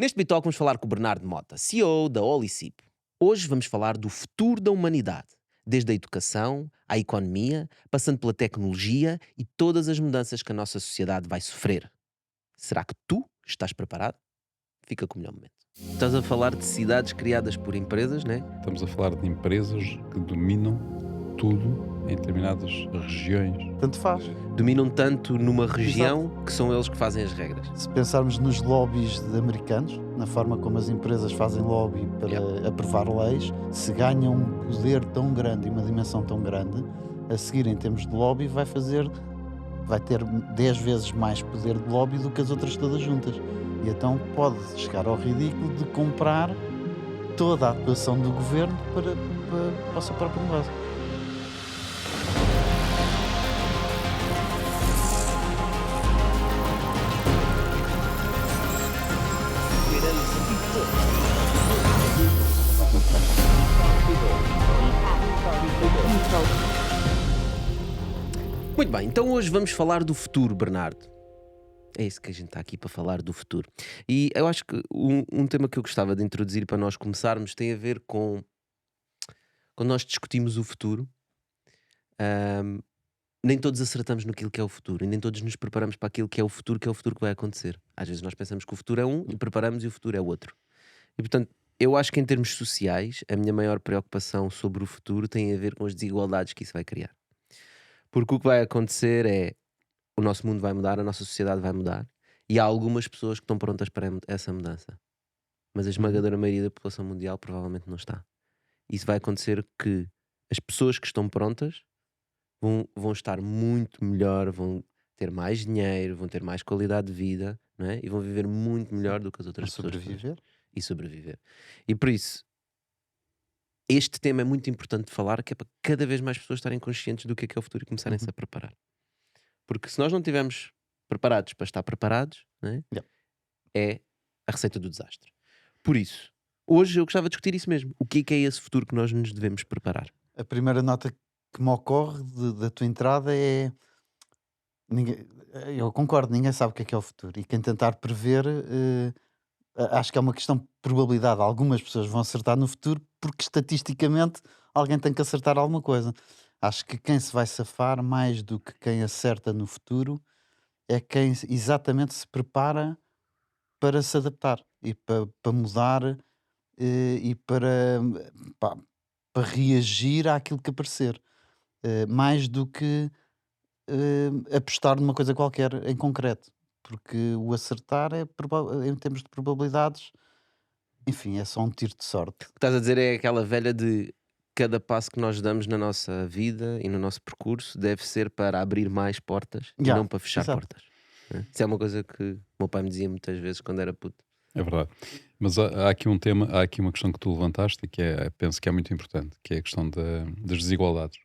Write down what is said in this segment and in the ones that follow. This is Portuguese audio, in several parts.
Neste Bitalk vamos falar com o Bernardo Mota, CEO da Olicip. Hoje vamos falar do futuro da humanidade, desde a educação à economia, passando pela tecnologia e todas as mudanças que a nossa sociedade vai sofrer. Será que tu estás preparado? Fica com o melhor momento. Estás a falar de cidades criadas por empresas, né? Estamos a falar de empresas que dominam tudo em determinadas regiões. Tanto faz. Dominam tanto numa região Exato. que são eles que fazem as regras. Se pensarmos nos lobbies de americanos, na forma como as empresas fazem lobby para Yeah. aprovar leis, se ganham um poder tão grande e uma dimensão tão grande, a seguir em termos de lobby vai ter 10 vezes mais poder de lobby do que as outras todas juntas. E então pode chegar ao ridículo de comprar toda a atuação do governo para o seu próprio negócio. Muito bem, então hoje vamos falar do futuro, Bernardo. É isso que a gente está aqui para falar do futuro. E eu acho que um tema que eu gostava de introduzir para nós começarmos tem a ver com quando nós discutimos o futuro, ahm, nem todos acertamos naquilo que é o futuro e nem todos nos preparamos para aquilo que é o futuro que vai acontecer. Às vezes nós pensamos que o futuro é um e preparamos e o futuro é outro. E portanto, eu acho que em termos sociais, a minha maior preocupação sobre o futuro tem a ver com as desigualdades que isso vai criar. Porque o que vai acontecer é o nosso mundo vai mudar, a nossa sociedade vai mudar e há algumas pessoas que estão prontas para essa mudança. Mas a Uhum. esmagadora maioria da população mundial provavelmente não está. Isso vai acontecer que as pessoas que estão prontas vão estar muito melhor, vão ter mais dinheiro, vão ter mais qualidade de vida, não é? E vão viver muito Sim. melhor do que as Vão outras pessoas todas. sobreviver. E sobreviver. E por isso, este tema é muito importante de falar, que é para cada vez mais pessoas estarem conscientes do que é o futuro e começarem-se Uhum. a preparar. Porque se nós não estivermos preparados para estar preparados, não é? Yeah. É a receita do desastre. Por isso, hoje eu gostava de discutir isso mesmo. O que é esse futuro que nós nos devemos preparar? A primeira nota que me ocorre da tua entrada é. Eu concordo, ninguém sabe o que é o futuro. E quem tentar prever, acho que é uma questão de probabilidade. Algumas pessoas vão acertar no futuro porque estatisticamente alguém tem que acertar alguma coisa. Acho que quem se vai safar mais do que quem acerta no futuro é quem exatamente se prepara para se adaptar e para mudar e pá, para reagir àquilo que aparecer. Mais do que apostar numa coisa qualquer em concreto, porque o acertar em termos de probabilidades, enfim, é só um tiro de sorte. O que estás a dizer é aquela velha de cada passo que nós damos na nossa vida e no nosso percurso deve ser para abrir mais portas e Já, não para fechar exato. portas. Né? Isso é uma coisa que o meu pai me dizia muitas vezes quando era puto. É verdade. Mas há aqui um tema, há aqui uma questão que tu levantaste e que penso que é muito importante, que é a questão das desigualdades.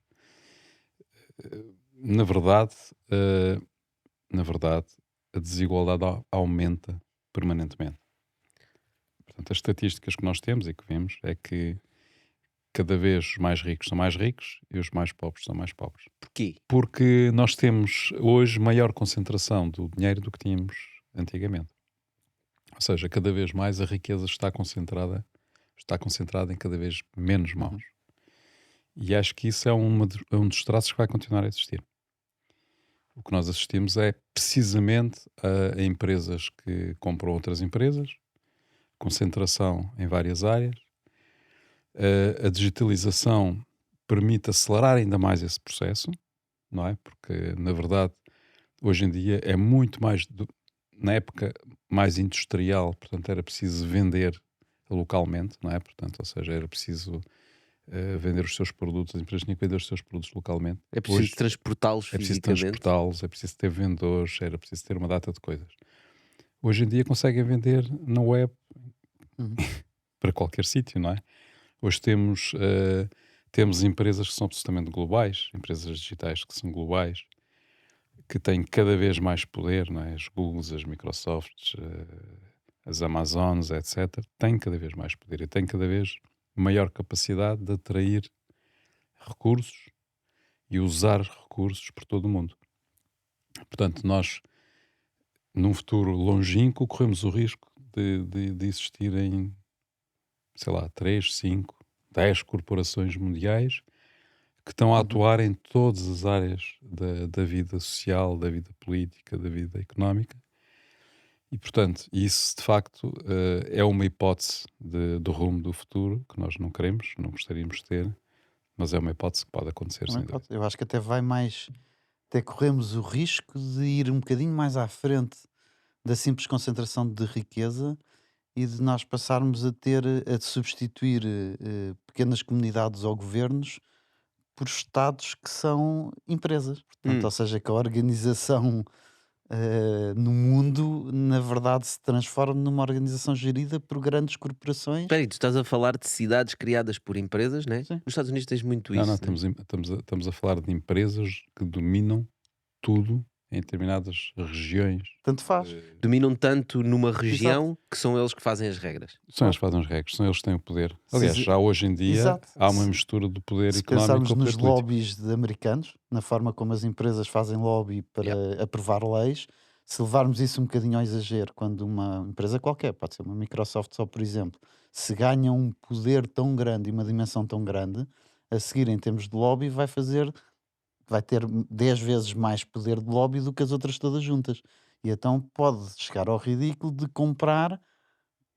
Na verdade, eh, na verdade, a desigualdade aumenta permanentemente. Portanto, as estatísticas que nós temos e que vemos é que cada vez os mais ricos são mais ricos e os mais pobres são mais pobres. Porquê? Porque nós temos hoje maior concentração do dinheiro do que tínhamos antigamente. Ou seja, cada vez mais a riqueza está concentrada em cada vez menos Uhum. mãos. E acho que isso é é um dos traços que vai continuar a existir. O que nós assistimos é precisamente a empresas que compram outras empresas, concentração em várias áreas. A digitalização permite acelerar ainda mais esse processo, não é? Porque, na verdade, hoje em dia é muito mais, na época mais industrial, portanto era preciso vender localmente, não é? Portanto, ou seja, era preciso vender os seus produtos, as empresas tinham que vender os seus produtos localmente. É preciso Hoje transportá-los é preciso fisicamente? transportá-los, é preciso ter vendedores, era preciso ter uma data de coisas. Hoje em dia conseguem vender na web Uhum. para qualquer sítio, não é? Hoje temos empresas que são absolutamente globais, empresas digitais que são globais, que têm cada vez mais poder, não é? As Googles, as Microsofts, as Amazones, etc., têm cada vez mais poder e têm cada vez maior capacidade de atrair recursos e usar recursos por todo o mundo. Portanto, nós, num futuro longínquo, corremos o risco de existirem, sei lá, 3, 5, 10 corporações mundiais que estão a Uhum. atuar em todas as áreas da vida social, da vida política, da vida económica. E, portanto, isso de facto é uma hipótese do rumo do futuro que nós não queremos, não gostaríamos de ter, mas é uma hipótese que pode acontecer, Também sem dúvida. pode. Eu acho que até vai mais. Até corremos o risco de ir um bocadinho mais à frente da simples concentração de riqueza e de nós passarmos a ter a substituir pequenas comunidades ou governos por estados que são empresas. Portanto, Hum. ou seja, que a organização no mundo, na verdade, se transforma numa organização gerida por grandes corporações. Espera aí, tu estás a falar de cidades criadas por empresas, né? Sim. Nos Estados Unidos tens muito Não, isso, né? estamos a falar de empresas que dominam tudo em determinadas regiões. Tanto faz. Dominam tanto numa Exato. região que são eles que fazem as regras. São eles que fazem as regras, são eles que têm o poder. Aliás, Se- já hoje em dia Exato. há uma mistura do poder Se económico pensarmos com o poder nos político. lobbies de americanos, na forma como as empresas fazem lobby para aprovar leis, se levarmos isso um bocadinho ao exagero, quando uma empresa qualquer, pode ser uma Microsoft só, por exemplo, se ganha um poder tão grande e uma dimensão tão grande, a seguir, em termos de lobby, vai ter 10 vezes mais poder de lobby do que as outras todas juntas. E então pode chegar ao ridículo de comprar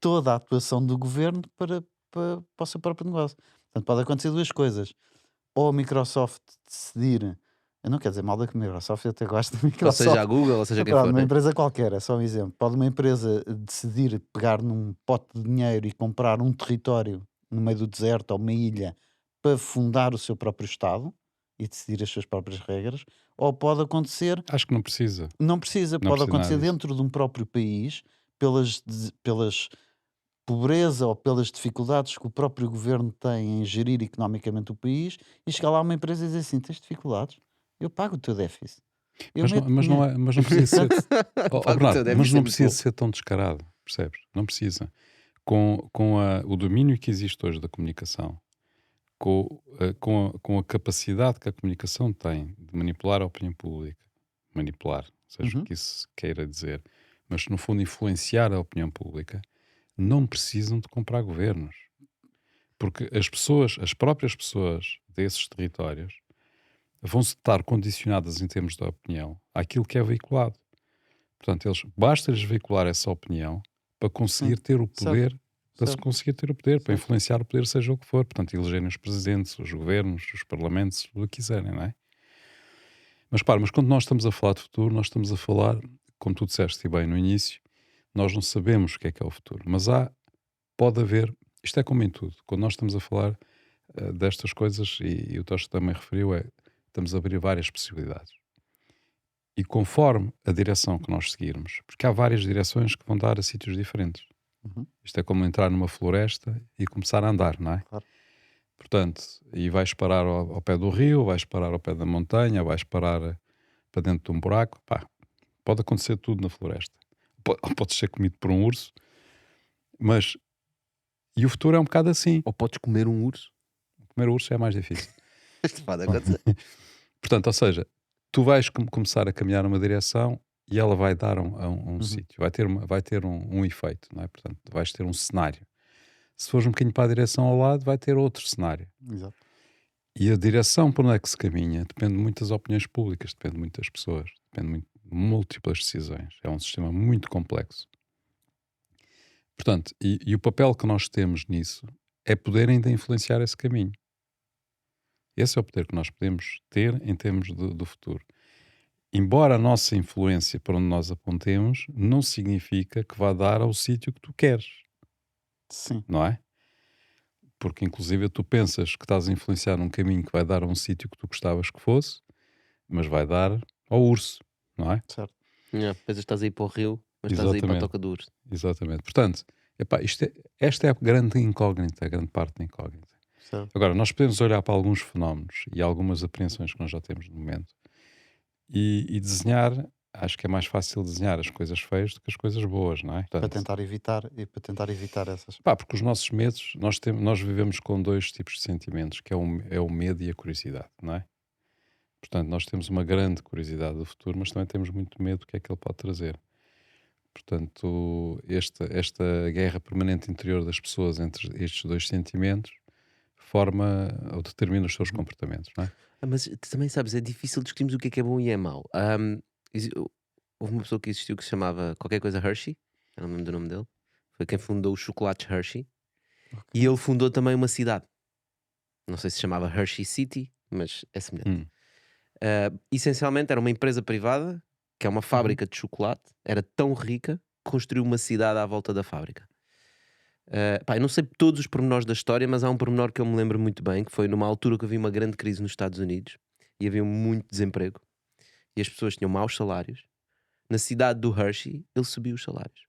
toda a atuação do governo para o seu próprio negócio. Portanto, pode acontecer duas coisas. Ou a Microsoft decidir, eu não quero dizer mal da Microsoft, eu até gosto da Ou seja, a Microsoft. Google, ou seja, quem Pronto, for, uma né? empresa qualquer, é só um exemplo. Pode uma empresa decidir pegar num pote de dinheiro e comprar um território no meio do deserto ou uma ilha para fundar o seu próprio Estado e decidir as suas próprias regras, ou pode acontecer, Acho que não precisa. não precisa, Não pode precisa nada acontecer disso. dentro de um próprio país, pelas pobreza ou pelas dificuldades que o próprio governo tem em gerir economicamente o país, e chegar lá uma empresa e dizer assim: tens dificuldades? Eu pago o teu déficit. Eu Mas não, meto mas não, dinheiro. mas não precisa ser. Oh, Pago o Bernardo, teu déficit, mas é não muito precisa bom. ser tão descarado, percebes? Não precisa. Com o domínio que existe hoje da comunicação, com a capacidade que a comunicação tem de manipular a opinião pública, manipular, seja o Uhum. que isso queira dizer, mas no fundo influenciar a opinião pública, não precisam de comprar governos. Porque as próprias pessoas desses territórios vão estar condicionadas em termos da opinião àquilo que é veiculado. Portanto, basta-lhes veicular essa opinião para Sim, conseguir ter o certo, poder, para se certo, conseguir ter o poder, para certo. influenciar o poder, seja o que for. Portanto, elegerem os presidentes, os governos, os parlamentos, o que quiserem, não é? Mas quando nós estamos a falar de futuro, nós estamos a falar, como tu disseste bem no início, nós não sabemos o que é o futuro, mas pode haver, isto é como em tudo, quando nós estamos a falar destas coisas, e o Tosto também referiu, estamos a abrir várias possibilidades. E conforme a direção que nós seguirmos, porque há várias direções que vão dar a sítios diferentes. Uhum, Isto é como entrar numa floresta e começar a andar, não é? claro. Portanto, e vais parar ao pé do rio, vais parar ao pé da montanha, vais parar para dentro de um buraco. Pá, pode acontecer tudo na floresta. Pode ser comido por um urso, mas. E o futuro é um bocado assim. Ou podes comer um urso. Comer urso é mais difícil. Isto pode acontecer. Portanto, ou seja, tu vais começar a caminhar numa direção e ela vai dar a um Uhum, sítio, vai ter um efeito, não é? Portanto, vais ter um cenário. Se fores um bocadinho para a direção ao lado, vai ter outro cenário. exato. E a direção para onde é que se caminha depende muito das opiniões públicas, depende muito das pessoas, depende muito de múltiplas decisões. É um sistema muito complexo. Portanto, e o papel que nós temos nisso é poder ainda influenciar esse caminho. Esse é o poder que nós podemos ter em termos do futuro. Embora a nossa influência para onde nós apontemos, não significa que vá dar ao sítio que tu queres, Sim, não é? Porque inclusive tu pensas que estás a influenciar num caminho que vai dar a um sítio que tu gostavas que fosse, mas vai dar ao urso, não é? certo. Pensas que estás a ir para o rio, mas estás a ir para a Exatamente, toca do urso. exatamente. Portanto, epá, esta é a grande incógnita, a grande parte da incógnita. Certo. Agora, nós podemos olhar para alguns fenómenos e algumas apreensões que nós já temos no momento e desenhar, acho que é mais fácil desenhar as coisas feias do que as coisas boas, não é? Para Portanto, tentar evitar essas. pá, porque os nossos medos, nós vivemos com dois tipos de sentimentos, que é o medo e a curiosidade, não é? Portanto, nós temos uma grande curiosidade do futuro, mas também temos muito medo do que é que ele pode trazer. Portanto, esta guerra permanente interior das pessoas entre estes dois sentimentos forma ou determina os seus Uhum. comportamentos, não é? Mas tu também sabes, é difícil discutirmos o que é bom e é mau. Houve uma pessoa que existiu que se chamava qualquer coisa Hershey, eu não me lembro do nome dele. Foi quem fundou os chocolates Hershey. E Ok. ele fundou também uma cidade. Não sei se se chamava Hershey City, mas é semelhante. Hum. Essencialmente era uma empresa privada, que é uma Uhum. fábrica de chocolate, era tão rica que construiu uma cidade à volta da fábrica. Pá, eu não sei todos os pormenores da história, mas há um pormenor que eu me lembro muito bem, que foi numa altura que havia uma grande crise nos Estados Unidos e havia muito desemprego e as pessoas tinham maus salários. Na cidade do Hershey, ele subiu os salários.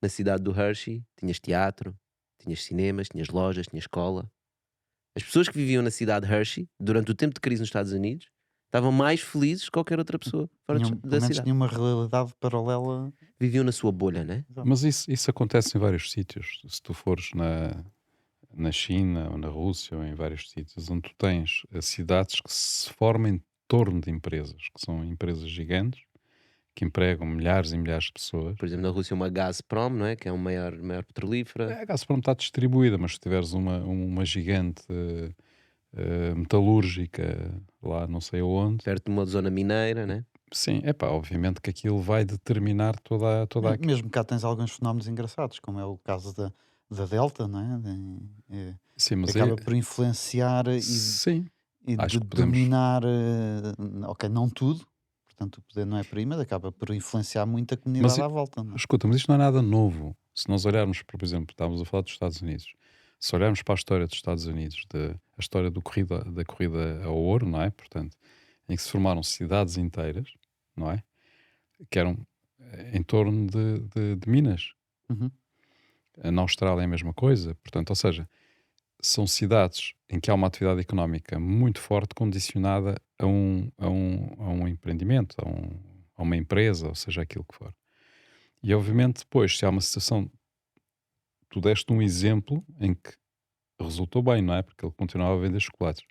Na cidade do Hershey, tinhas teatro, tinhas cinemas, tinhas lojas, tinhas escola. As pessoas que viviam na cidade de Hershey, durante o tempo de crise nos Estados Unidos, estavam mais felizes que qualquer outra pessoa fora Pelo da menos cidade. tinha uma realidade paralela. Viviam na sua bolha, né? Exato. Mas isso acontece em vários sítios. Se tu fores na China ou na Rússia ou em vários sítios onde tu tens cidades que se formam em torno de empresas, que são empresas gigantes, que empregam milhares e milhares de pessoas. Por exemplo, na Rússia, uma Gazprom, não é? Que é uma maior petrolífera. A Gazprom está distribuída, mas se tiveres uma gigante metalúrgica lá não sei onde, Perto de uma zona mineira, né? sim, é pá, obviamente que aquilo vai determinar toda a... Mesmo cá tens alguns fenómenos engraçados, como é o caso da Delta, não é? Sim, Que mas aí, acaba por influenciar sim, e acho de que podemos... dominar, ok, não tudo, portanto o poder não é prima, acaba por influenciar muito a Mas comunidade à volta, não é? escuta, mas isto não é nada novo. Se nós olharmos, por exemplo, estávamos a falar dos Estados Unidos. Se olharmos para a história dos Estados Unidos, a história da corrida ao ouro, não é? Portanto, em que se formaram cidades inteiras, não é? Que eram em torno de minas. Uhum. Na Austrália é a mesma coisa. Portanto, ou seja, são cidades em que há uma atividade económica muito forte condicionada a um empreendimento, a uma empresa, ou seja, aquilo que for. E obviamente depois, se há uma situação, tu deste um exemplo em que resultou bem, não é? Porque ele continuava a vender chocolates.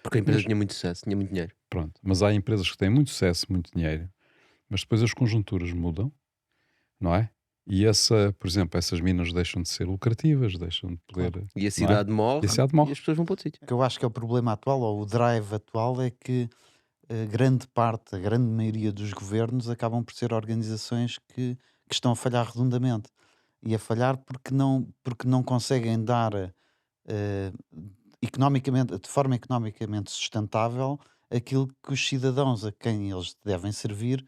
Porque a empresa Mas tinha muito sucesso, tinha muito dinheiro. pronto, mas há empresas que têm muito sucesso, muito dinheiro, mas depois as conjunturas mudam, não é? E por exemplo, essas minas deixam de ser lucrativas, deixam de poder, Claro. E a não é? cidade E morre a cidade e morre. as pessoas vão para outro sítio. O que eu acho que é o problema atual, ou o drive atual, é que grande parte, a grande maioria dos governos acabam por ser organizações que estão a falhar redondamente. E a falhar porque não conseguem dar eh, economicamente, de forma economicamente sustentável aquilo que os cidadãos a quem eles devem servir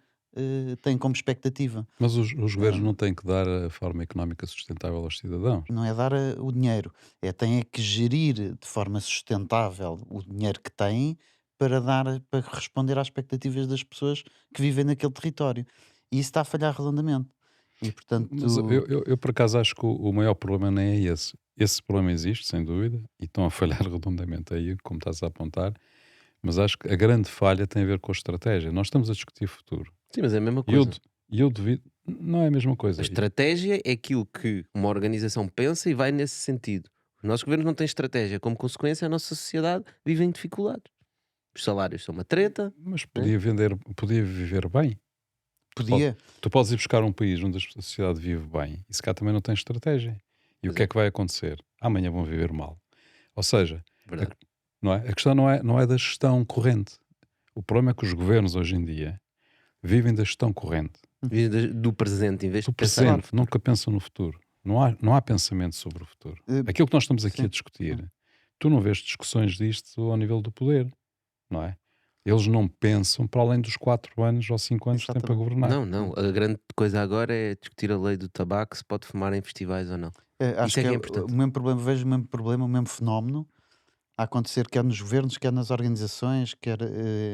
têm como expectativa. Mas os governos Eh, não têm que dar a forma económica sustentável aos cidadãos. não é dar o dinheiro, têm é que gerir de forma sustentável o dinheiro que têm para responder às expectativas das pessoas que vivem naquele território. E isso está a falhar redondamente. E Mas portanto, eu por acaso acho que o maior problema nem é esse. Esse problema existe, sem dúvida, e estão a falhar redondamente aí, como estás a apontar, mas acho que a grande falha tem a ver com a estratégia. Nós estamos a discutir futuro. Sim, mas é a mesma E eu, coisa. e eu devido. Não é a mesma A coisa. estratégia é aquilo que uma organização pensa e vai nesse sentido. Os nossos governos não têm estratégia. Como consequência, a nossa sociedade vive em dificuldades. Os salários são uma treta, Mas né? podia viver bem. podia. Tu podes ir buscar um país onde a sociedade vive bem e se cá também não tem estratégia. E o Pois que é, é que vai acontecer? Amanhã vão viver mal. Ou seja, a, verdade. não é? A questão não é da gestão corrente. O problema é que os governos hoje em dia vivem da gestão corrente. Vive do presente em vez Do de pensar no presente, futuro. nunca pensam no futuro. Não há pensamento sobre o futuro. Eh, Aquilo que nós estamos aqui sim, a discutir, tu não vês discussões disto ao nível do poder, não é? Eles não pensam para além dos 4 anos ou 5 anos que têm para exatamente. governar. Não. A grande coisa agora é discutir a lei do tabaco, se pode fumar em festivais ou não. Acho Isso é que que é é o importante. mesmo problema, vejo o mesmo problema, o mesmo fenómeno a acontecer quer nos governos, quer nas organizações, quer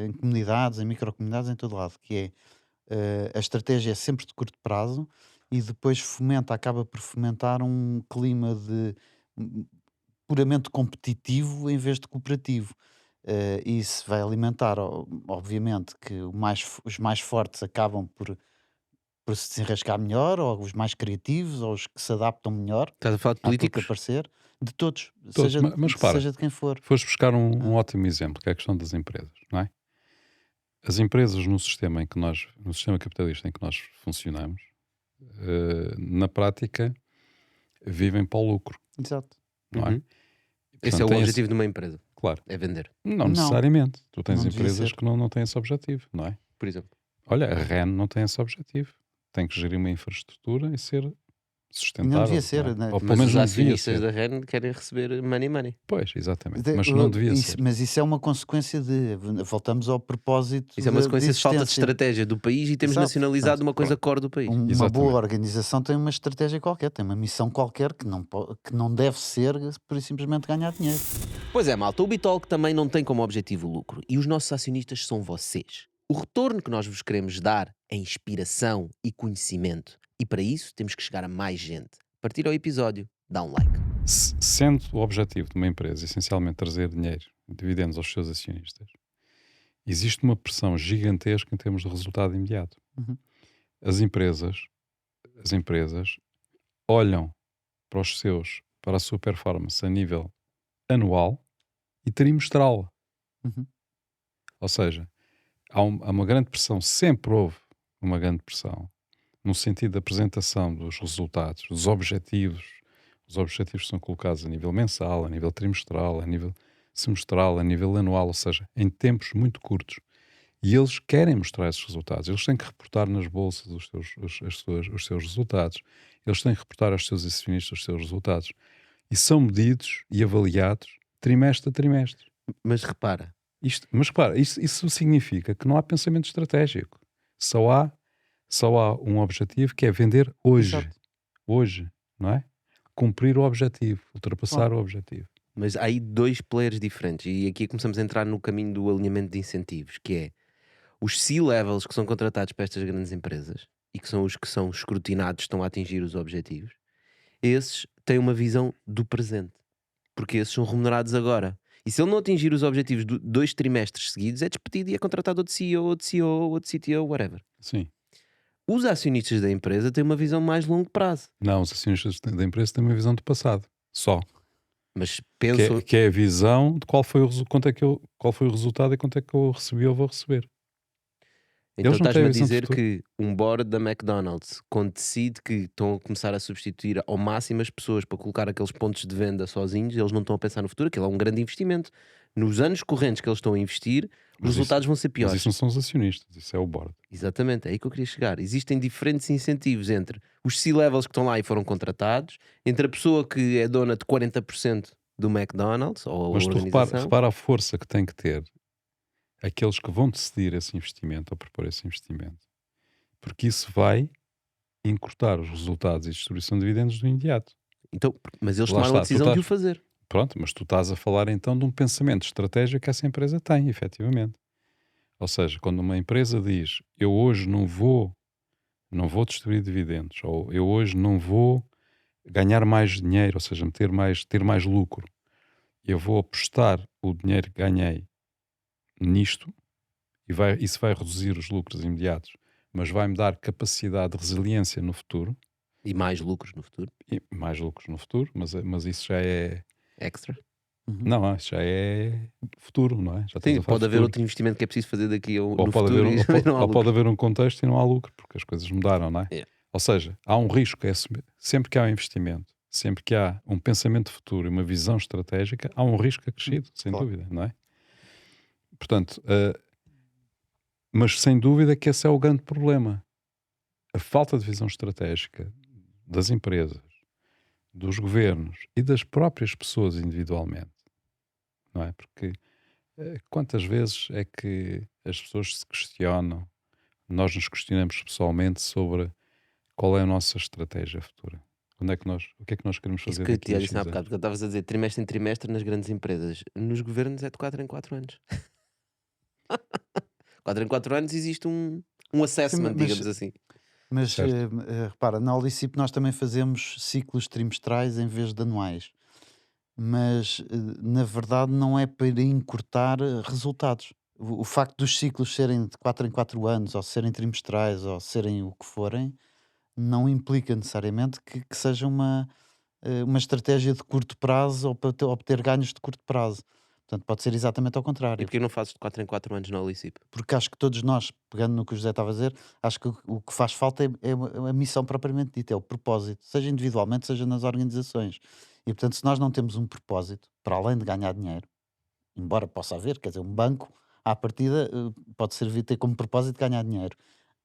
em comunidades, em microcomunidades, em todo lado, que é a estratégia é sempre de curto prazo e depois acaba por fomentar um clima de hum, puramente competitivo em vez de cooperativo. E isso vai alimentar, obviamente, que os mais fortes acabam por se desenrascar melhor, ou os mais criativos, ou os que se adaptam melhor Estás a falar de àquilo que políticos? aparecer, de todos, Todos, mas repara, seja de quem for. foste buscar um Ah, ótimo exemplo, que é a questão das empresas, não é? As empresas no sistema capitalista em que nós funcionamos, na prática, vivem para o lucro, Exato. não é? Uhum. E, Esse é portanto, o tem objetivo de uma empresa, claro, é vender, não Não, necessariamente. Tu tens não devia empresas ser. que não têm esse objetivo, não é? por exemplo. Olha, a REN não tem esse objetivo. Tem que gerir uma infraestrutura e ser E não sustentável, devia não ser, é? né? Ou pelo Mas menos os não devia acionistas ser. da REN querem receber money. Pois, exatamente. Mas não devia ser. Mas isso é uma consequência de. Voltamos ao propósito Isso é uma de sequência de falta de existência. estratégia do país e temos Exato. nacionalizado uma coisa Pronto. core do país. Uma boa Exatamente. organização tem uma estratégia qualquer, tem uma missão qualquer que não deve ser por simplesmente ganhar dinheiro. Pois é, malta, o Bitalk também não tem como objetivo o lucro e os nossos acionistas são vocês. O retorno que nós vos queremos dar é inspiração e conhecimento e para isso temos que chegar a mais gente. Partir ao episódio, dá um like. Sendo o objetivo de uma empresa essencialmente trazer dinheiro, dividendos aos seus acionistas, existe uma pressão gigantesca em termos de resultado imediato. Uhum. As empresas olham para a sua performance a nível anual e trimestral. Uhum. Ou seja, há uma grande pressão, sempre houve uma grande pressão, no sentido da apresentação dos resultados, dos objetivos. Os objetivos são colocados a nível mensal, a nível trimestral, a nível semestral, a nível anual, ou seja, em tempos muito curtos. E eles querem mostrar esses resultados. Eles têm que reportar nas bolsas os seus resultados. Eles têm que reportar aos seus acionistas os seus resultados. E são medidos e avaliados trimestre a trimestre. Mas repara, Mas repara, isso significa que não há pensamento estratégico. Só há um objetivo que é vender hoje. Exato. Hoje, não é? Cumprir o objetivo, ultrapassar Claro. o objetivo. mas há aí dois players diferentes e aqui começamos a entrar no caminho do alinhamento de incentivos, que é os C-levels que são contratados para estas grandes empresas e que são os que são escrutinados, estão a atingir os objetivos, esses têm uma visão do presente, porque esses são remunerados agora. E se ele não atingir os objetivos de 2 trimestres seguidos, é despedido e é contratado outro CEO, outro CEO, outro CTO, whatever. Sim. Os acionistas da empresa têm uma visão mais longo prazo, Não, os acionistas da empresa têm uma visão do passado. Só. mas Que pensam. que é a visão de qual foi o resultado e quanto é que eu recebi ou vou receber. Então Eles não têm estás-me a a visão de dizer futuro. que um board da McDonald's, quando decide que estão a começar a substituir ao máximo as pessoas para colocar aqueles pontos de venda sozinhos, eles não estão a pensar no futuro, aquilo é um grande investimento. Nos anos correntes que eles estão a investir, os Mas isso- resultados vão ser Mas piores. isso não são os acionistas, isso é o board. Exatamente, é aí que eu queria chegar. Existem diferentes incentivos entre os C-levels que estão lá e foram contratados, entre a pessoa que é dona de 40% do McDonald's ou a Mas tu organização. repara a força que tem que ter aqueles que vão decidir esse investimento ou propor esse investimento. Porque isso vai encurtar os resultados e distribuição de dividendos do imediato. Então, mas eles Lá tomaram a está, tu decisão de o estás- fazer. Pronto, mas tu estás a falar então de um pensamento estratégico que essa empresa tem, efetivamente. Ou seja, quando uma empresa diz eu hoje não vou distribuir dividendos, ou eu hoje não vou ganhar mais dinheiro, ou seja, ter mais lucro, eu vou apostar o dinheiro que ganhei nisto, e isso vai reduzir os lucros imediatos, mas vai-me dar capacidade de resiliência no futuro, E mais lucros no futuro. e mais lucros no futuro, mas isso já é... Extra. Uhum. Não, isso já é futuro, não é? Já estás Sim, a falar pode haver futuro. outro investimento que é preciso fazer daqui Ou no pode futuro haver, e ou pode, não há ou lucro. pode haver um contexto e não há lucro, porque as coisas mudaram, não é? Yeah. Ou seja, há um risco, sempre que há um investimento, sempre que há um pensamento de futuro e uma visão estratégica, há um risco acrescido, sem Claro. dúvida, não é? Portanto, mas sem dúvida que esse é o grande problema. A falta de visão estratégica das empresas, dos governos e das próprias pessoas individualmente, não é? Porque quantas vezes é que as pessoas se questionam, nós nos questionamos pessoalmente sobre qual é a nossa estratégia futura? O que é que nós queremos Isso fazer que eu daqui te ia a dizer há X bocado, anos? porque estavas a dizer trimestre em trimestre nas grandes empresas. Nos governos é de 4 em 4 anos. 4 em 4 anos existe um assessment, mas- digamos assim. Mas Certo. repara, na Olicip nós também fazemos ciclos trimestrais em vez de anuais. Mas na verdade não é para encurtar resultados. O facto dos ciclos serem de 4 em 4 anos, ou serem trimestrais, ou serem o que forem, não implica necessariamente que seja uma estratégia de curto prazo ou para obter ganhos de curto prazo. Portanto, pode ser exatamente ao E contrário. porquê não fazes de 4 em 4 anos na Olicip? Porque acho que todos nós, pegando no que o José estava a dizer, acho que o que faz falta é a missão propriamente dita, é o propósito, seja individualmente, seja nas organizações. E portanto, se nós não temos um propósito, para além de ganhar dinheiro, embora possa haver, quer dizer, um banco, à partida, pode servir ter como propósito ganhar dinheiro.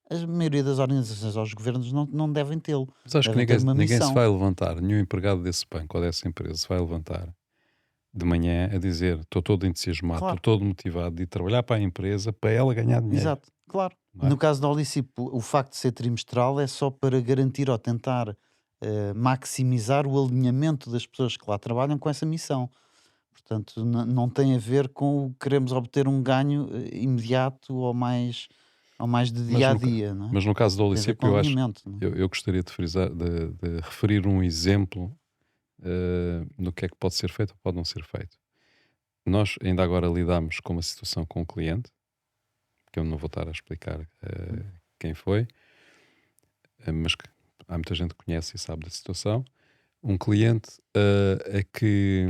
A maioria das organizações ou os governos não devem tê-lo. Mas acho que Devem ter uma ninguém se missão. vai levantar, nenhum empregado desse banco ou dessa empresa se vai levantar de manhã a dizer estou todo entusiasmado, estou Claro, todo motivado de ir trabalhar para a empresa para ela ganhar dinheiro, exato, claro. não No é? caso da Olicip, o facto de ser trimestral é só para garantir ou tentar maximizar o alinhamento das pessoas que lá trabalham com essa missão. Portanto, não tem a ver com o queremos obter um ganho imediato ou mais de Mas dia a no, ca- dia, não é? mas no caso do Tem a ver Olicip, com eu acho, alinhamento, não é? eu gostaria de frisar, de referir um exemplo no que é que pode ser feito ou pode não ser feito. Nós ainda agora lidamos com uma situação com um cliente, que eu não vou estar a explicar quem foi, mas que há muita gente que conhece e sabe da situação. Um cliente que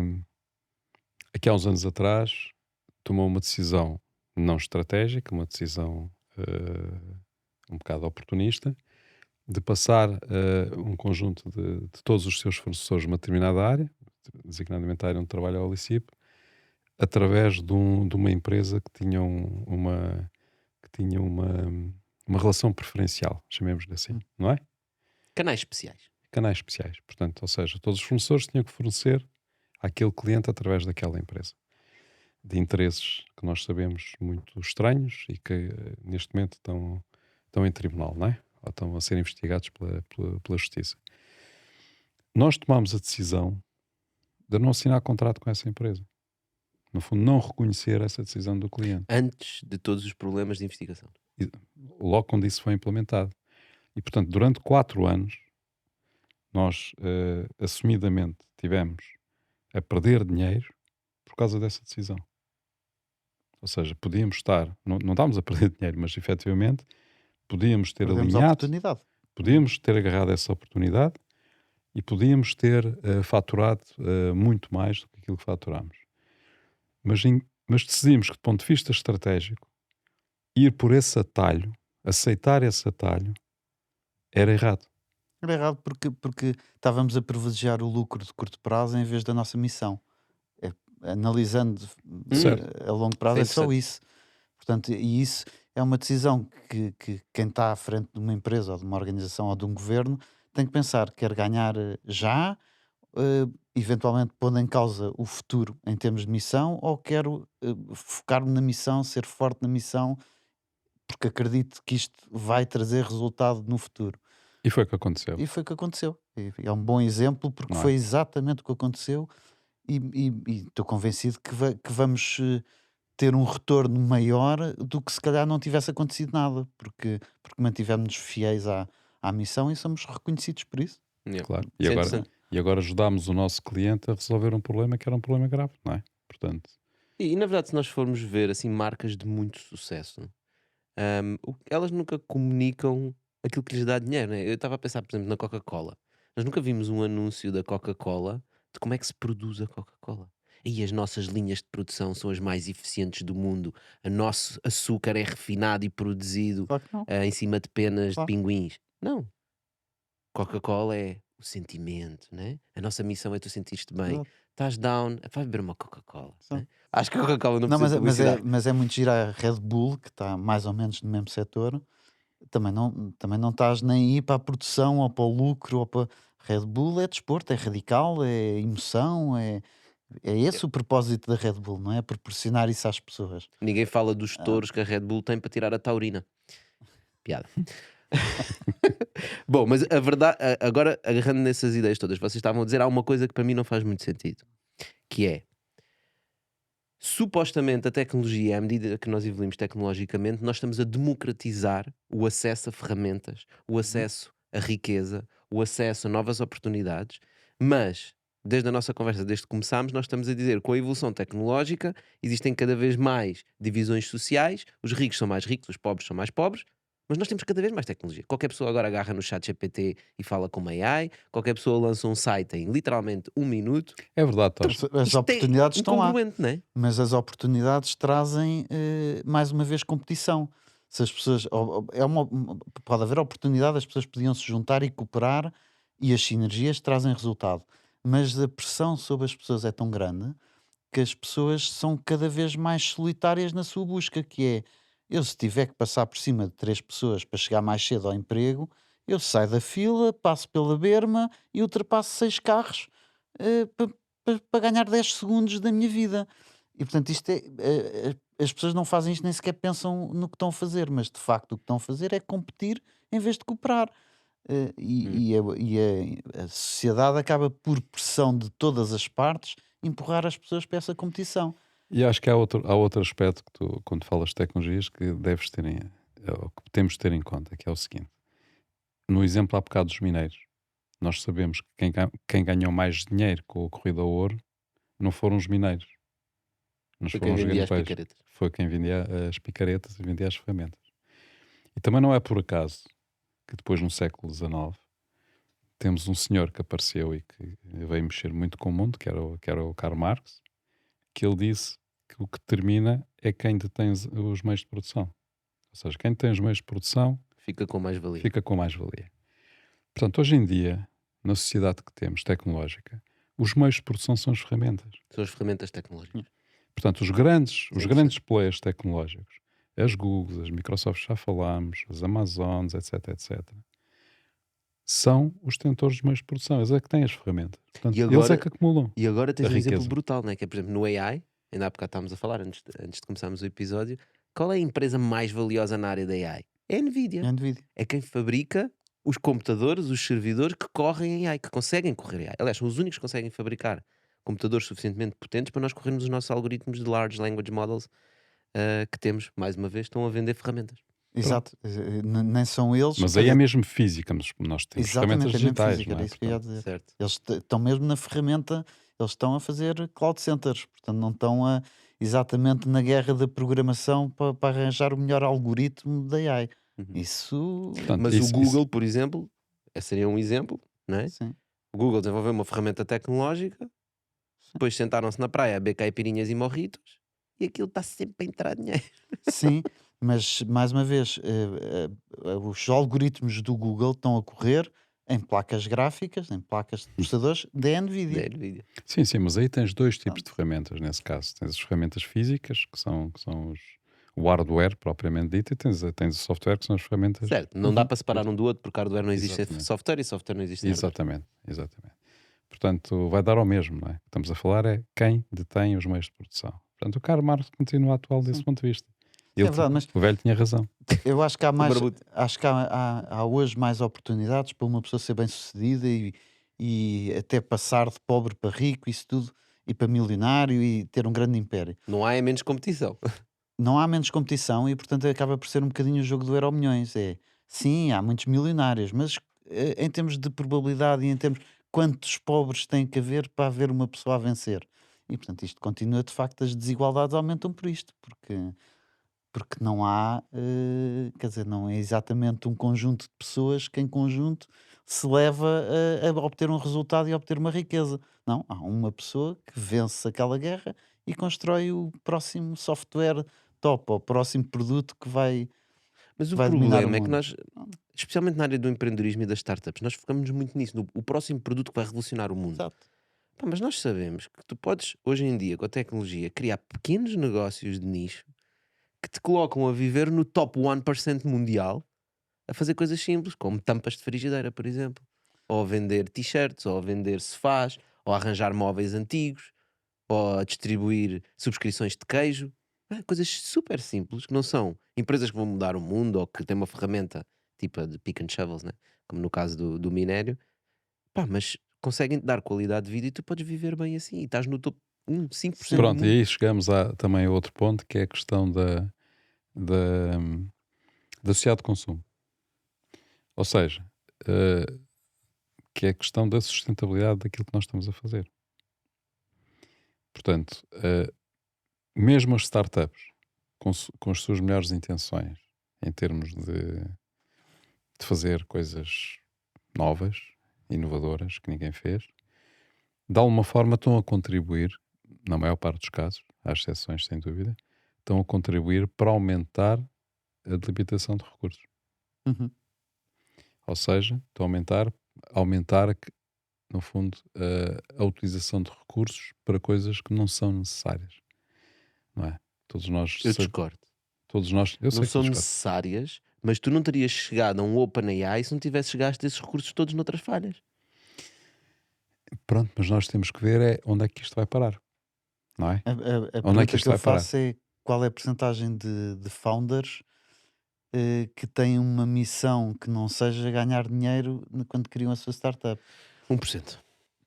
há uns anos atrás tomou uma decisão não estratégica, uma decisão um bocado oportunista, de passar um conjunto de todos os seus fornecedores de uma determinada área, designadamente a área onde trabalha a Olicip, através de uma empresa que tinha uma relação preferencial, chamemos-lhe assim, não é? Canais especiais. Canais especiais. Portanto, ou seja, todos os fornecedores tinham que fornecer àquele cliente através daquela empresa. De interesses que nós sabemos muito estranhos e que neste momento estão em tribunal, não é? Ou estão a ser investigados pela justiça. Nós tomámos a decisão de não assinar contrato com essa empresa. No fundo, não reconhecer essa decisão do cliente. Antes de todos os problemas de investigação. E logo quando isso foi implementado. E, portanto, durante 4 anos, nós assumidamente tivemos a perder dinheiro por causa dessa decisão. Ou seja, podíamos estar, não estávamos a perder dinheiro, mas efetivamente podíamos ter Perdemos a alinhado, oportunidade. podíamos ter agarrado essa oportunidade e podíamos ter faturado muito mais do que aquilo que faturámos. Mas decidimos que, do ponto de vista estratégico, ir por esse atalho, aceitar esse atalho, era errado. Era errado porque estávamos a privilegiar o lucro de curto prazo em vez da nossa missão. É, analisando Certo. a longo prazo Isso é é só interessante. isso. Portanto, e isso é uma decisão que quem está à frente de uma empresa ou de uma organização ou de um governo tem que pensar, quer ganhar já, eventualmente pondo em causa o futuro em termos de missão, ou quero focar-me na missão, ser forte na missão, porque acredito que isto vai trazer resultado no futuro. E foi o que aconteceu, E foi o que aconteceu. E é um bom exemplo porque não é? foi exatamente o que aconteceu e estou convencido que vamos ter um retorno maior do que se calhar não tivesse acontecido nada, porque mantivemos-nos fiéis à missão e somos reconhecidos por isso. Yeah. Claro. Isso é interessante. E agora ajudámos o nosso cliente a resolver um problema que era um problema grave, não é? Portanto, E na verdade, se nós formos ver assim marcas de muito sucesso, elas nunca comunicam aquilo que lhes dá dinheiro, né? Eu estava a pensar, por exemplo, na Coca-Cola. Nós nunca vimos um anúncio da Coca-Cola de como é que se produz a Coca-Cola. E as nossas linhas de produção são as mais eficientes do mundo. O nosso açúcar é refinado e produzido Claro que não. em cima de penas de Claro. pinguins. Não. Coca-Cola é o sentimento, né? A nossa missão é tu sentiste bem. Exato. Estás down, vai beber uma Coca-Cola. Exato. Né? Acho que a Coca-Cola não Não, precisa de publicidade. mas é muito gira a Red Bull, que está mais ou menos no mesmo setor. Também não estás nem aí para a produção ou para o lucro. Ou para... Red Bull é desporto, é radical, é emoção, é esse o propósito da Red Bull, não é? Proporcionar isso às pessoas. Ninguém fala dos Ah, touros que a Red Bull tem para tirar a taurina. Piada. Bom, mas a verdade, agora agarrando nessas ideias todas, vocês estavam a dizer, há uma coisa que para mim não faz muito sentido, que é, supostamente a tecnologia, à medida que nós evoluímos tecnologicamente, nós estamos a democratizar o acesso a ferramentas, o uhum. acesso à riqueza, o acesso a novas oportunidades, mas desde a nossa conversa, desde que começámos, nós estamos a dizer que com a evolução tecnológica existem cada vez mais divisões sociais, os ricos são mais ricos, os pobres são mais pobres, Mas nós temos cada vez mais tecnologia. Qualquer pessoa agora agarra no chat GPT e fala com uma AI, qualquer pessoa lança um site em literalmente 1 minuto. É verdade, Então, Tocha. As isto é oportunidades estão lá, incongruente, não é? mas as oportunidades trazem, mais uma vez, competição. Se as pessoas, pode haver oportunidade, as pessoas podiam se juntar e cooperar e as sinergias trazem resultado. Mas a pressão sobre as pessoas é tão grande que as pessoas são cada vez mais solitárias na sua busca, que é, eu se tiver que passar por cima de 3 pessoas para chegar mais cedo ao emprego, eu saio da fila, passo pela berma e ultrapasso 6 carros, para ganhar 10 segundos da minha vida. E portanto isto é, as pessoas não fazem isto, nem sequer pensam no que estão a fazer, mas de facto o que estão a fazer é competir em vez de cooperar. Hum. A sociedade acaba por pressão de todas as partes empurrar as pessoas para essa competição. E acho que há outro aspecto que tu, quando falas de tecnologias, que deves ter ou que temos de ter em conta, que é o seguinte. No exemplo há bocado dos mineiros, nós sabemos que quem ganhou mais dinheiro com a corrida ao ouro não foram os mineiros, mas Foi foram quem os vendia as garimpeiros. picaretas. Foi quem vendia as picaretas e vendia as ferramentas. E também não é por acaso que depois, no século XIX, temos um senhor que apareceu e que veio mexer muito com o mundo, que era o Karl Marx, que ele disse que o que determina é quem detém os meios de produção. Ou seja, quem tem os meios de produção Fica com mais valia. fica com mais-valia. Portanto, hoje em dia, na sociedade que temos, tecnológica, os meios de produção são as ferramentas. São as ferramentas tecnológicas. Portanto, os grandes 100%. players tecnológicos, as Googles, as Microsofts, já falámos, as Amazons, etc., são os detentores dos meios de produção. Eles é que têm as ferramentas. Portanto, E eles é agora, que acumulam e agora tens a um exemplo riqueza. brutal, não é? Que é, por exemplo, no AI, ainda há bocado estávamos a falar, antes de começarmos o episódio, qual é a empresa mais valiosa na área da AI? É a É Nvidia. a Nvidia. É quem fabrica os computadores, os servidores que correm em AI, que conseguem correr AI. Aliás, são os únicos que conseguem fabricar computadores suficientemente potentes para nós corrermos os nossos algoritmos de Large Language Models que temos, mais uma vez, estão a vender ferramentas. Exato. Nem são eles, Mas quer aí é dizer, mesmo física, mas nós temos ferramentas exatamente, é mesmo digitais, física, não era é? isso que eu ia Portanto, dizer. Certo. Eles estão mesmo na ferramenta, eles estão a fazer cloud centers, portanto não estão exatamente na guerra da programação para arranjar o melhor algoritmo da AI. Uhum. Isso, portanto, Mas o isso, Google, por exemplo, seria um exemplo, não é? sim, O Google desenvolveu uma ferramenta tecnológica, sim. depois sentaram-se na praia a beber caipirinhas e morritos e aquilo está sempre a entrar dinheiro. Sim, mas mais uma vez, os algoritmos do Google estão a correr em placas gráficas, em placas de processadores da Da Nvidia. Nvidia. sim, mas aí tens dois tipos de Portanto, ferramentas nesse caso. Tens as ferramentas físicas, que são o hardware propriamente dito, e tens o software, que são as ferramentas. Certo, não dá uhum, para separar um do outro porque hardware não existe sem Exatamente. software e software não existe sem hardware. Exatamente. Portanto, vai dar ao mesmo, não é? O que estamos a falar é quem detém os meios de produção. Portanto, o Karl Marx continua atual desse sim. ponto de vista. Sim, é verdade, mas O velho tinha razão. eu acho que há O mais, barbudo. acho que há hoje mais oportunidades para uma pessoa ser bem-sucedida e até passar de pobre para rico, isso tudo, e para milionário e ter um grande império. Não há é menos competição. Não há menos competição e, portanto, acaba por ser um bocadinho o jogo do Euromilhões. É, sim, há muitos milionários, mas em termos de probabilidade e em termos quantos pobres tem que haver para haver uma pessoa a vencer? E, portanto, isto continua, de facto, as desigualdades aumentam por isto, porque não há, quer dizer, não é exatamente um conjunto de pessoas que em conjunto se leva a obter um resultado e a obter uma riqueza. Não, há uma pessoa que vence aquela guerra e constrói o próximo software top, ou o próximo produto que vai, Mas o vai dominar o problema é que mundo. nós, especialmente na área do empreendedorismo e das startups, nós focamos muito nisso, no o próximo produto que vai revolucionar o mundo. Exato. Pá, mas nós sabemos que tu podes, hoje em dia, com a tecnologia, criar pequenos negócios de nicho que te colocam a viver no top 1% mundial a fazer coisas simples, como tampas de frigideira, por exemplo. Ou a vender t-shirts, ou a vender sofás, ou a arranjar móveis antigos, ou a distribuir subscrições de queijo. Coisas super simples, que não são empresas que vão mudar o mundo ou que têm uma ferramenta tipo a de pick and shovels, né? Como no caso do minério. Pá, mas conseguem te dar qualidade de vida e tu podes viver bem assim. E estás no topo 5% do Pronto, e mundo. aí chegamos também a outro ponto, que é a questão da sociedade de consumo. Ou seja, que é a questão da sustentabilidade daquilo que nós estamos a fazer. Portanto, mesmo as startups, com as suas melhores intenções, em termos de fazer coisas novas, inovadoras, que ninguém fez, de alguma forma estão a contribuir, na maior parte dos casos, há exceções sem dúvida, estão a contribuir para aumentar a delimitação de recursos. Uhum. Ou seja, estão a aumentar no fundo, a utilização de recursos para coisas que não são necessárias. Não é? Todos nós, Eu discordo. eu Não sei que são tu discordas. necessárias, mas tu não terias chegado a um OpenAI se não tivesses gasto esses recursos todos noutras falhas. Pronto, mas nós temos que ver onde é que isto vai parar. Não é? A Onde é que pergunta isto que eu vai parar? faço é qual é a percentagem de founders que têm uma missão que não seja ganhar dinheiro quando criam a sua startup. 1%.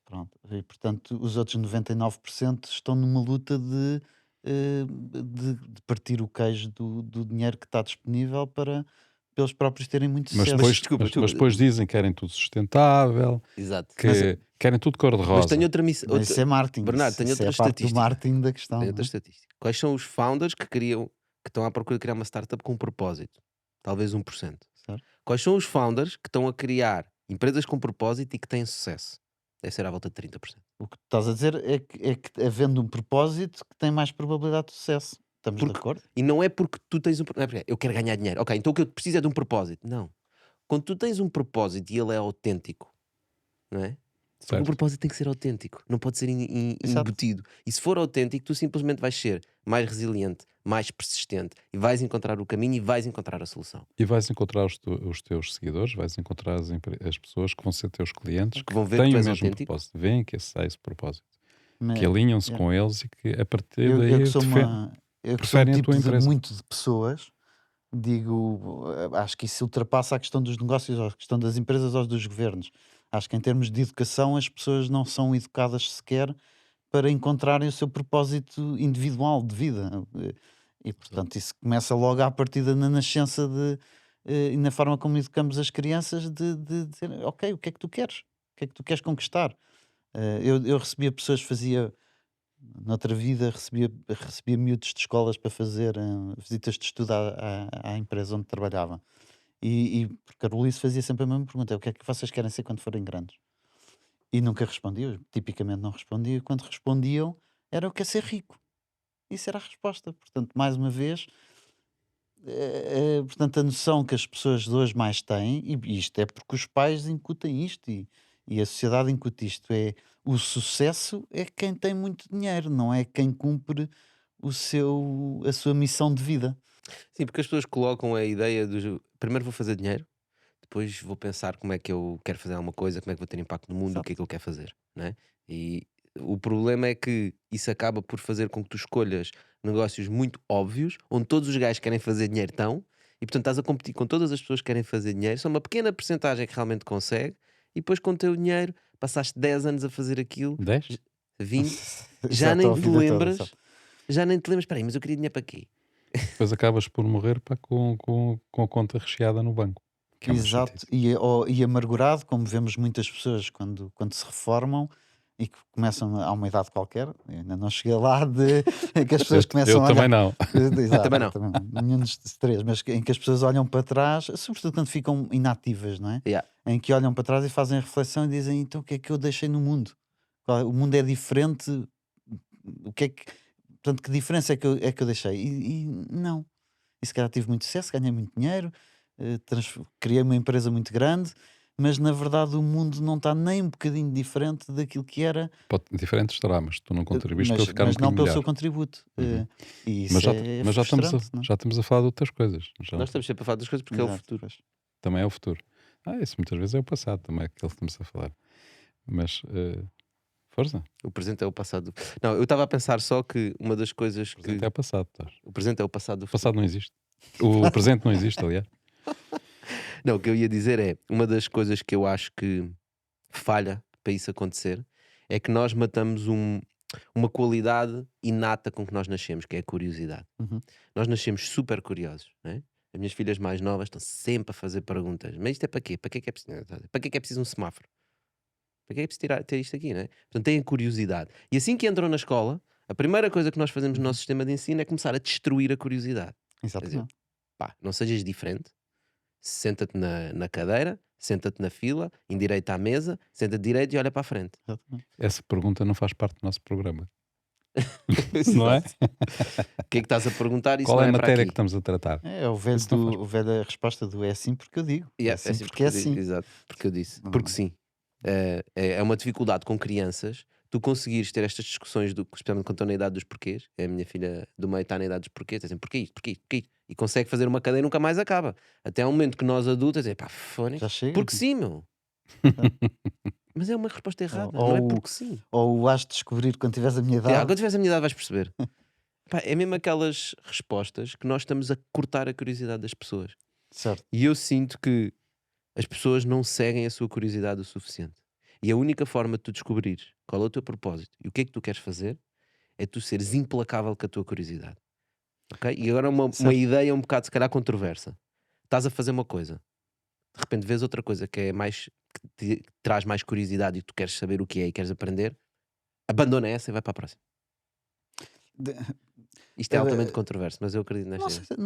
Pronto. E, portanto, os outros 99% estão numa luta de partir o queijo do dinheiro que está disponível para eles próprios terem muito Mas sucesso. depois, desculpa, mas depois dizem que querem tudo sustentável, Exato. que querem tudo Mas cor-de-rosa. tenho outra missão. Mas isso é marketing. Bernardo, tenho Isso é outra a parte do estatística. marketing da questão. Tenho não outra é? estatística. Quais são os founders que estão à procura de criar uma startup com um propósito? Talvez 1%. Certo? Quais são os founders que estão a criar empresas com propósito e que têm sucesso? Deve ser à volta de 30%. O que tu estás a dizer é que havendo um propósito que tem mais probabilidade de sucesso. Estamos de Porque- acordo? E não é porque tu tens um. Não é porque eu quero ganhar dinheiro. Ok, então o que eu preciso é de um propósito. Não. Quando tu tens um propósito e ele é autêntico, não é? Porque o Certo? propósito tem que ser autêntico, não pode ser Exato. embutido. E se for autêntico, tu simplesmente vais ser mais resiliente, mais persistente e vais encontrar o caminho e vais encontrar a solução. E vais encontrar os teus seguidores, vais encontrar as pessoas que vão ser teus clientes, Que vão ver que têm tu o és mesmo autêntico. propósito, veem que esse é esse propósito, Mas que alinham-se é. com eles e que a partir eu daí que sou eu que sou um preferem a tipo tua empresa. muito de pessoas, digo, acho que isso ultrapassa a questão dos negócios, a questão das empresas ou dos governos. Acho que em termos de educação as pessoas não são educadas sequer para encontrarem o seu propósito individual de vida. E portanto isso começa logo à partida na nascença e na forma como educamos as crianças de dizer, ok, o que é que tu queres? O que é que tu queres conquistar? Eu recebia pessoas, noutra vida, recebia miúdos de escolas para fazer visitas de estudo à empresa onde trabalhava. E porque a Roliço fazia sempre a mesma pergunta: o que é que vocês querem ser quando forem grandes? E nunca respondiam, tipicamente não respondiam. E quando respondiam, era: eu quero ser rico. Isso era a resposta. Portanto, mais uma vez, portanto, a noção que as pessoas de hoje mais têm, e isto é porque os pais incutem isto e a sociedade incute isto, é o sucesso é quem tem muito dinheiro, não é quem cumpre a sua missão de vida. Sim, porque as pessoas colocam a ideia do primeiro vou fazer dinheiro, depois vou pensar como é que eu quero fazer alguma coisa, como é que vou ter impacto no mundo, o que é que eu quero fazer, não é? E o problema é que isso acaba por fazer com que tu escolhas negócios muito óbvios, onde todos os gajos que querem fazer dinheiro estão, e portanto estás a competir com todas as pessoas que querem fazer dinheiro, só uma pequena porcentagem que realmente consegue, e depois com o teu dinheiro passaste 10 anos a fazer aquilo, 10? 20, já Exato, nem a te vida toda, lembras, exato. espera aí, mas eu queria dinheiro para quê? Depois acabas por morrer com a conta recheada no banco. Que é uma Exato, chatice. e amargurado, como vemos muitas pessoas quando se reformam e que começam a uma idade qualquer, eu ainda não cheguei lá em que as pessoas começam Eu a também olhar. não. Exato, Também não. eu também não, nenhum dos três, mas em que as pessoas olham para trás, sobretudo quando ficam inativas, não é? Yeah. Em que olham para trás e fazem a reflexão e dizem: então o que é que eu deixei no mundo? O mundo é diferente, o que é que, portanto, que diferença é que eu deixei? E não. E se calhar tive muito sucesso, ganhei muito dinheiro, criei uma empresa muito grande, mas na verdade o mundo não está nem um bocadinho diferente daquilo que era, Diferentes dramas. Tu não contribuíste para mas, eu ficar um mas não bocadinho pelo melhor. seu contributo. Uhum. E isso Mas, já, é mas já, estamos frustrante, não é? já estamos a falar de outras coisas. Nós estamos sempre a falar das coisas porque é o Exato, futuro. pois. Também é o futuro. Isso muitas vezes é o passado, também é aquilo que estamos a falar. Mas, força. O presente é o passado. Não, eu estava a pensar só que uma das coisas O que. presente é o passado. O presente é o passado do O futuro. passado não existe. O presente não existe, aliás. Não, o que eu ia dizer é uma das coisas que eu acho que falha para isso acontecer é que nós matamos uma qualidade inata com que nós nascemos, que é a curiosidade. Uhum. Nós nascemos super curiosos, não é? As minhas filhas mais novas estão sempre a fazer perguntas. Mas isto é para quê? Para que é preciso? Para que é preciso um semáforo? Para que é preciso ter isto aqui, não é? Portanto, têm curiosidade. E assim que entram na escola, a primeira coisa que nós fazemos no nosso sistema de ensino é começar a destruir a curiosidade. Exatamente. Pá, não sejas diferente. Senta-te na cadeira, senta-te na fila, endireita à mesa, senta-te direito e olha para a frente. Exatamente. Essa pergunta não faz parte do nosso programa, não é? O que é que estás a perguntar? Isso Qual não é a é para matéria que aqui. estamos a tratar? É o velho, Isso não faz o velho a resposta do é assim porque eu digo. É Yeah, é assim assim porque é assim. exato, porque eu disse. Não- Porque sim. É uma dificuldade com crianças tu conseguires ter estas discussões, especialmente quando estão na idade dos porquês. A minha filha do meio está na idade dos porquês, está sempre porquê isto, porquê isto, porquê isto. E consegue fazer uma cadeia e nunca mais acaba. Até ao momento que nós adultos, pá, Já fónix, chega. porque sim, meu. Mas é uma resposta errada, não é Ou, porque sim. ou o has de descobrir quando tiveres a minha idade. Quando tiveres a minha idade vais perceber. Pá, é mesmo aquelas respostas que nós estamos a cortar a curiosidade das pessoas. Certo. E eu sinto que as pessoas não seguem a sua curiosidade o suficiente. E a única forma de tu descobrires qual é o teu propósito e o que é que tu queres fazer é tu seres implacável com a tua curiosidade. Ok? E agora uma Certo. ideia um bocado, se calhar, controversa. Estás a fazer uma coisa, de repente vês outra coisa que é mais que te traz mais curiosidade e tu queres saber o que é e queres aprender, abandona essa e vai para a próxima. De- Isto é altamente eh, controverso, mas eu acredito nesta Não ideia. sei,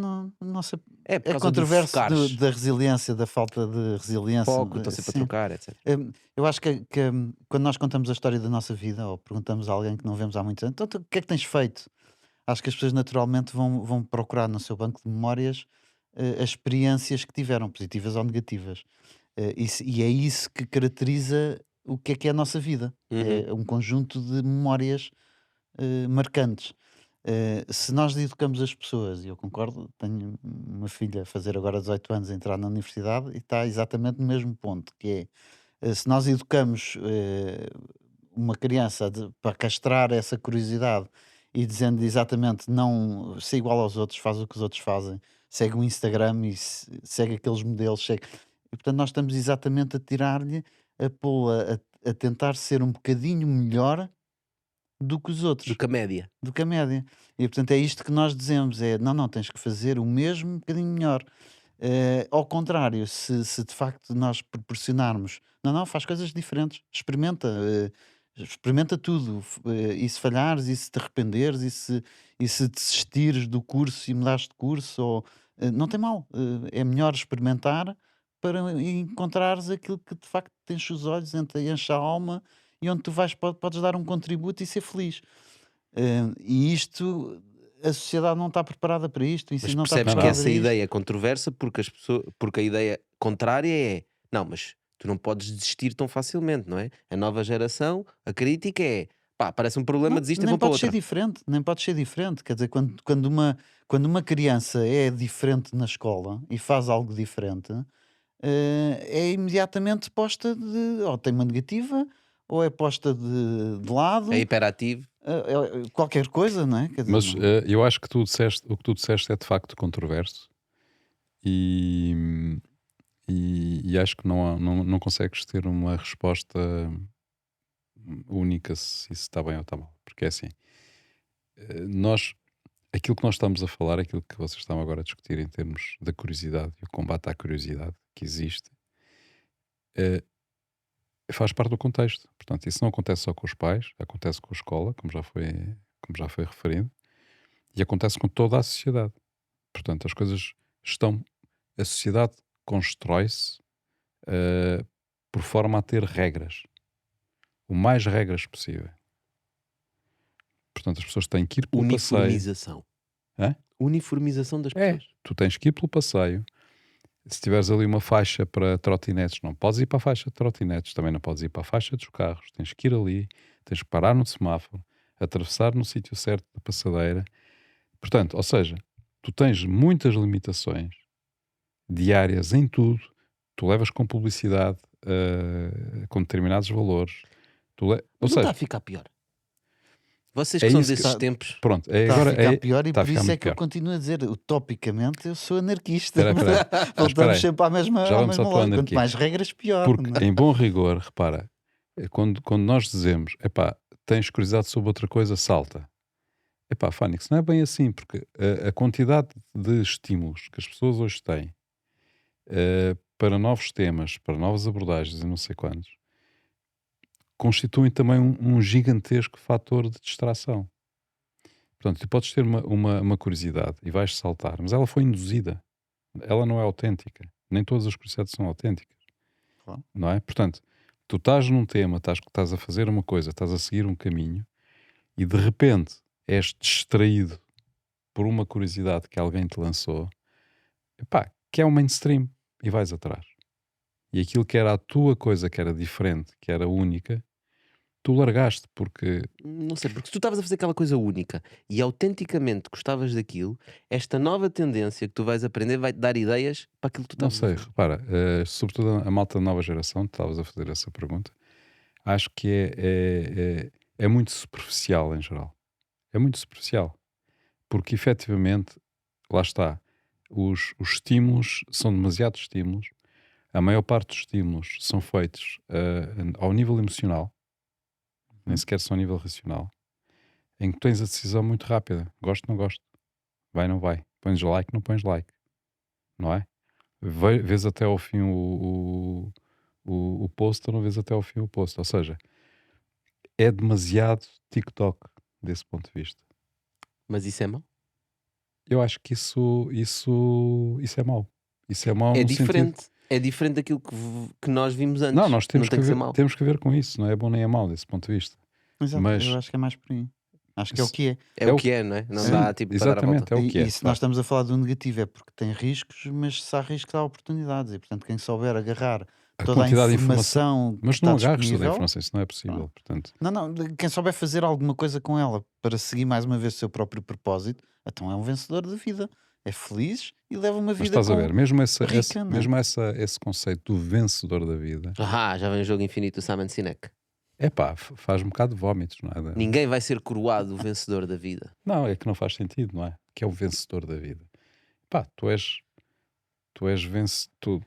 não sei. É por É causa do controverso focares, da resiliência, da falta de resiliência. foco, estão sempre a Sim. trocar, etc. Eu acho que, quando nós contamos a história da nossa vida ou perguntamos a alguém que não vemos há muitos anos, então o que é que tens feito? Acho que as pessoas naturalmente vão procurar no seu banco de memórias as experiências que tiveram, positivas ou negativas. E é isso que caracteriza o que é a nossa vida. Uhum. É um conjunto de memórias marcantes. Se nós educamos as pessoas, e eu concordo, tenho uma filha a fazer agora 18 anos, a entrar na universidade e está exatamente no mesmo ponto, que é se nós educamos uma criança para castrar essa curiosidade e dizendo exatamente não ser igual aos outros, faz o que os outros fazem, segue o Instagram e segue aqueles modelos, segue. E portanto nós estamos exatamente a tirar-lhe, a pô-la a tentar ser um bocadinho melhor do que os Do outros, que a média. do que a média. E portanto é isto que nós dizemos: é não, não, tens que fazer o mesmo um bocadinho melhor. Ao contrário, se de facto nós proporcionarmos, não, não, faz coisas diferentes, experimenta tudo, e se falhares, e se te arrependeres, e se desistires do curso e mudares de curso, ou, não tem mal, é melhor experimentar para encontrares aquilo que de facto te enche os olhos, enche a alma e onde tu vais, podes dar um contributo e ser feliz. E isto, a sociedade não está preparada para isto, o Mas ensino não está percebes que preparado essa para isto. ideia é controversa porque a ideia contrária é não, mas tu não podes desistir tão facilmente, não é? A nova geração, a crítica é pá, parece um problema, Não, desistem e nem vão para pode ser outra. diferente, nem pode ser diferente. Quer dizer, quando uma criança é diferente na escola e faz algo diferente, é imediatamente posta ou tem uma negativa, ou é posta de lado, É hiperativo. qualquer coisa, não é? Quer dizer, Mas não. eu acho que o que tu disseste é de facto controverso e, e acho que não consegues ter uma resposta única se isso está bem ou está mal. Porque é assim, nós, aquilo que nós estamos a falar, aquilo que vocês estão agora a discutir em termos da curiosidade e o combate à curiosidade que existe, eh, faz parte do contexto. Portanto, isso não acontece só com os pais, acontece com a escola, como já foi referido, e acontece com toda a sociedade. Portanto, as coisas estão. A sociedade constrói-se eh, por forma a ter regras, o mais regras possível. Portanto, as pessoas têm que ir pelo passeio. Uniformização. Hã? Uniformização das É, pessoas. tu tens que ir pelo passeio. Se tiveres ali uma faixa para trotinetes, não podes ir para a faixa de trotinetes, também não podes ir para a faixa dos carros. Tens que ir ali, tens que parar no semáforo, atravessar no sítio certo da passadeira. Portanto, ou seja, tu tens muitas limitações diárias em tudo. Tu levas com publicidade com determinados valores. Ou Mas não está seja, a ficar pior. Vocês é que são isso que- desses Tá- tempos. pronto, Está agora a ficar é, pior e está a por ficar isso é muito que eu pior. continuo a dizer, utopicamente eu sou anarquista. Espera aí, espera aí. Mas espera Voltamos aí. sempre à mesma, Já à vamos à mesma tua lógica. Quanto anarquia. mais regras, pior. Porque, não é? em bom rigor, repara, quando nós dizemos, epá, tens curiosidade sobre outra coisa, salta. Epá, Fónix, não é bem assim, porque a quantidade de estímulos que as pessoas hoje têm para novos temas, para novas abordagens e não sei quantos, constituem também um gigantesco fator de distração. Portanto, tu podes ter uma curiosidade e vais saltar, mas ela foi induzida. Ela não é autêntica. Nem todas as curiosidades são autênticas, Claro. não é? Portanto, tu estás num tema, estás a fazer uma coisa, estás a seguir um caminho e de repente és distraído por uma curiosidade que alguém te lançou, epá, que é o mainstream, e vais atrás. E aquilo que era a tua coisa, que era diferente, que era única, tu largaste porque, Não sei, porque se tu estavas a fazer aquela coisa única e autenticamente gostavas daquilo, esta nova tendência que tu vais aprender vai-te dar ideias para aquilo que tu não estavas a sei, fazer. repara, sobretudo a malta da nova geração, tu estavas a fazer essa pergunta, acho que é muito superficial em geral. É muito superficial. Porque efetivamente, lá está, os estímulos são demasiados estímulos. A maior parte dos estímulos são feitos ao nível emocional, nem Hum. sequer são ao nível racional, em que tens a decisão muito rápida. Gosto, não gosto. Vai, não vai. Pões like, não pões like. Não é? Vês até ao fim o post ou não vês até ao fim o post. Ou seja, é demasiado TikTok desse ponto de vista. Mas isso é mau? Eu acho que isso é mau. Isso é mau É no sentido. diferente. É diferente daquilo que nós vimos antes. Não, nós Não temos tem que que ser ver, mau. temos que ver com isso. Não é bom nem é mau desse ponto de vista. Exato, Mas eu acho que é mais por aí. Acho que é o se- que é. É é o o que é, não é? Não sim, dá tipo para dar a volta. exatamente, é o que E é. se nós estamos a falar do negativo é porque tem riscos, mas se há riscos há oportunidades. E portanto, quem souber agarrar A toda a quantidade de informação. informação que Mas está não agarres toda a disponível, informação, isso não é possível. pronto. Portanto, Não, quem souber fazer alguma coisa com ela para seguir mais uma vez o seu próprio propósito, então é um vencedor da vida. É feliz e leva uma mas vida estás a ver, mesmo, rica, não é? esse conceito do vencedor da vida, Já vem o jogo infinito do Simon Sinek. é pá, faz um bocado de vómitos, não é? Ninguém vai ser coroado o vencedor da vida. Não, é que não faz sentido, não é? Que é o vencedor da vida. Pá, tu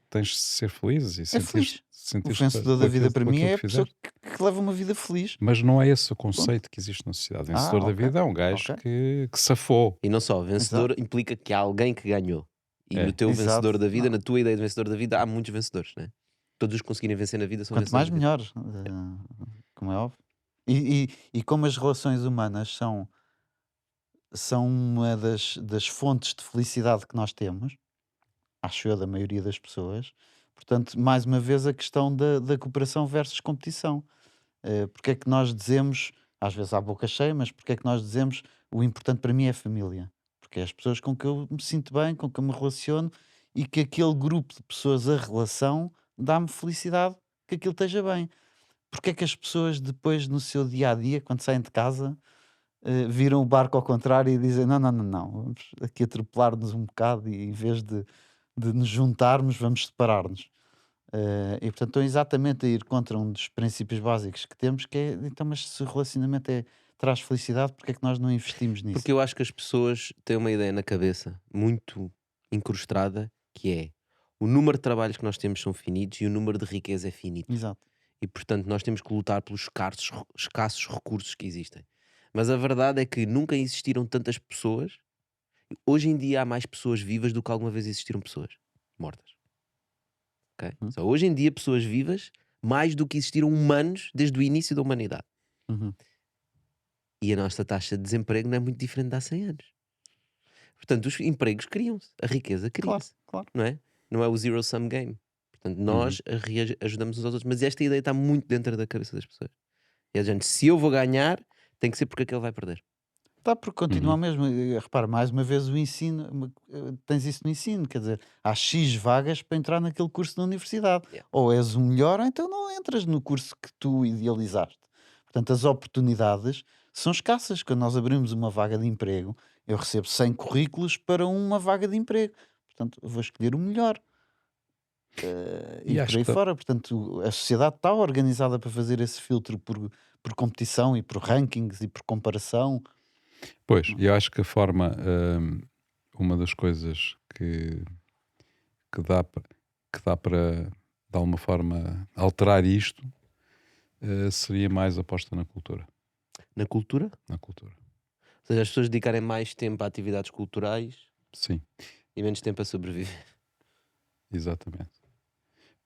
tens de ser feliz e É feliz. O sentir-te vencedor da vida para mim é a pessoa fizeste. que leva uma vida feliz. Mas não é esse o conceito que existe na sociedade. Vencedor da Ok, vida é um gajo ok. que safou. E não só, vencedor implica que há alguém que ganhou. E no É. teu Exato. vencedor da vida, Não. na tua ideia de vencedor da vida, há muitos vencedores, né? Todos os que conseguirem vencer na vida são Quanto mais vencedores da vida. melhor, como é óbvio. E como as relações humanas são uma das fontes de felicidade que nós temos, acho eu, da maioria das pessoas, portanto, mais uma vez a questão da cooperação versus competição. Porque é que nós dizemos, às vezes à boca cheia, mas porque é que nós dizemos o importante para mim é a família? Porque é as pessoas com que eu me sinto bem, com que eu me relaciono e que aquele grupo de pessoas, a relação, dá-me felicidade que aquilo esteja bem. Porque é que as pessoas depois no seu dia a dia, quando saem de casa, viram o barco ao contrário e dizem: não, não, não, não, vamos aqui atropelar-nos um bocado e em vez de nos juntarmos, vamos separar-nos. E portanto estão exatamente a ir contra um dos princípios básicos que temos, que é então, mas se o relacionamento traz felicidade, porque é que nós não investimos nisso? Porque eu acho que as pessoas têm uma ideia na cabeça muito incrustada, que é o número de trabalhos que nós temos são finitos e o número de riqueza é finito. Exato. E portanto nós temos que lutar pelos escassos recursos que existem. Mas a verdade é que nunca existiram tantas pessoas. Hoje em dia há mais pessoas vivas do que alguma vez existiram pessoas mortas. Ok? Uhum. Só hoje em dia pessoas vivas mais do que existiram humanos desde o início da humanidade. Uhum. E a nossa taxa de desemprego não é muito diferente de há 100 anos. Portanto, os empregos criam-se, a riqueza Claro, cria-se, claro. não é? Não é o zero-sum game. Portanto, Uhum. nós ajudamos uns aos outros, mas esta ideia está muito dentro da cabeça das pessoas. E a gente, se eu vou ganhar, tem que ser porque aquele vai perder. Tá, porque continua Uhum. mesmo. Repara, mais uma vez o ensino, tens isso no ensino, quer dizer, há X vagas para entrar naquele curso da universidade. Yeah. Ou és o melhor, ou então não entras no curso que tu idealizaste. Portanto, as oportunidades são escassas. Quando nós abrimos uma vaga de emprego, eu recebo 100 currículos para uma vaga de emprego. Portanto, eu vou escolher o melhor. E E por acho aí que fora. Portanto, a sociedade está organizada para fazer esse filtro por competição e por rankings e por comparação. pois, Não. eu acho que a forma, uma das coisas que dá para de alguma forma alterar isto seria mais aposta na cultura. Na cultura, Na cultura. ou seja, as pessoas dedicarem mais tempo a atividades culturais Sim, e menos tempo a sobreviver. exatamente.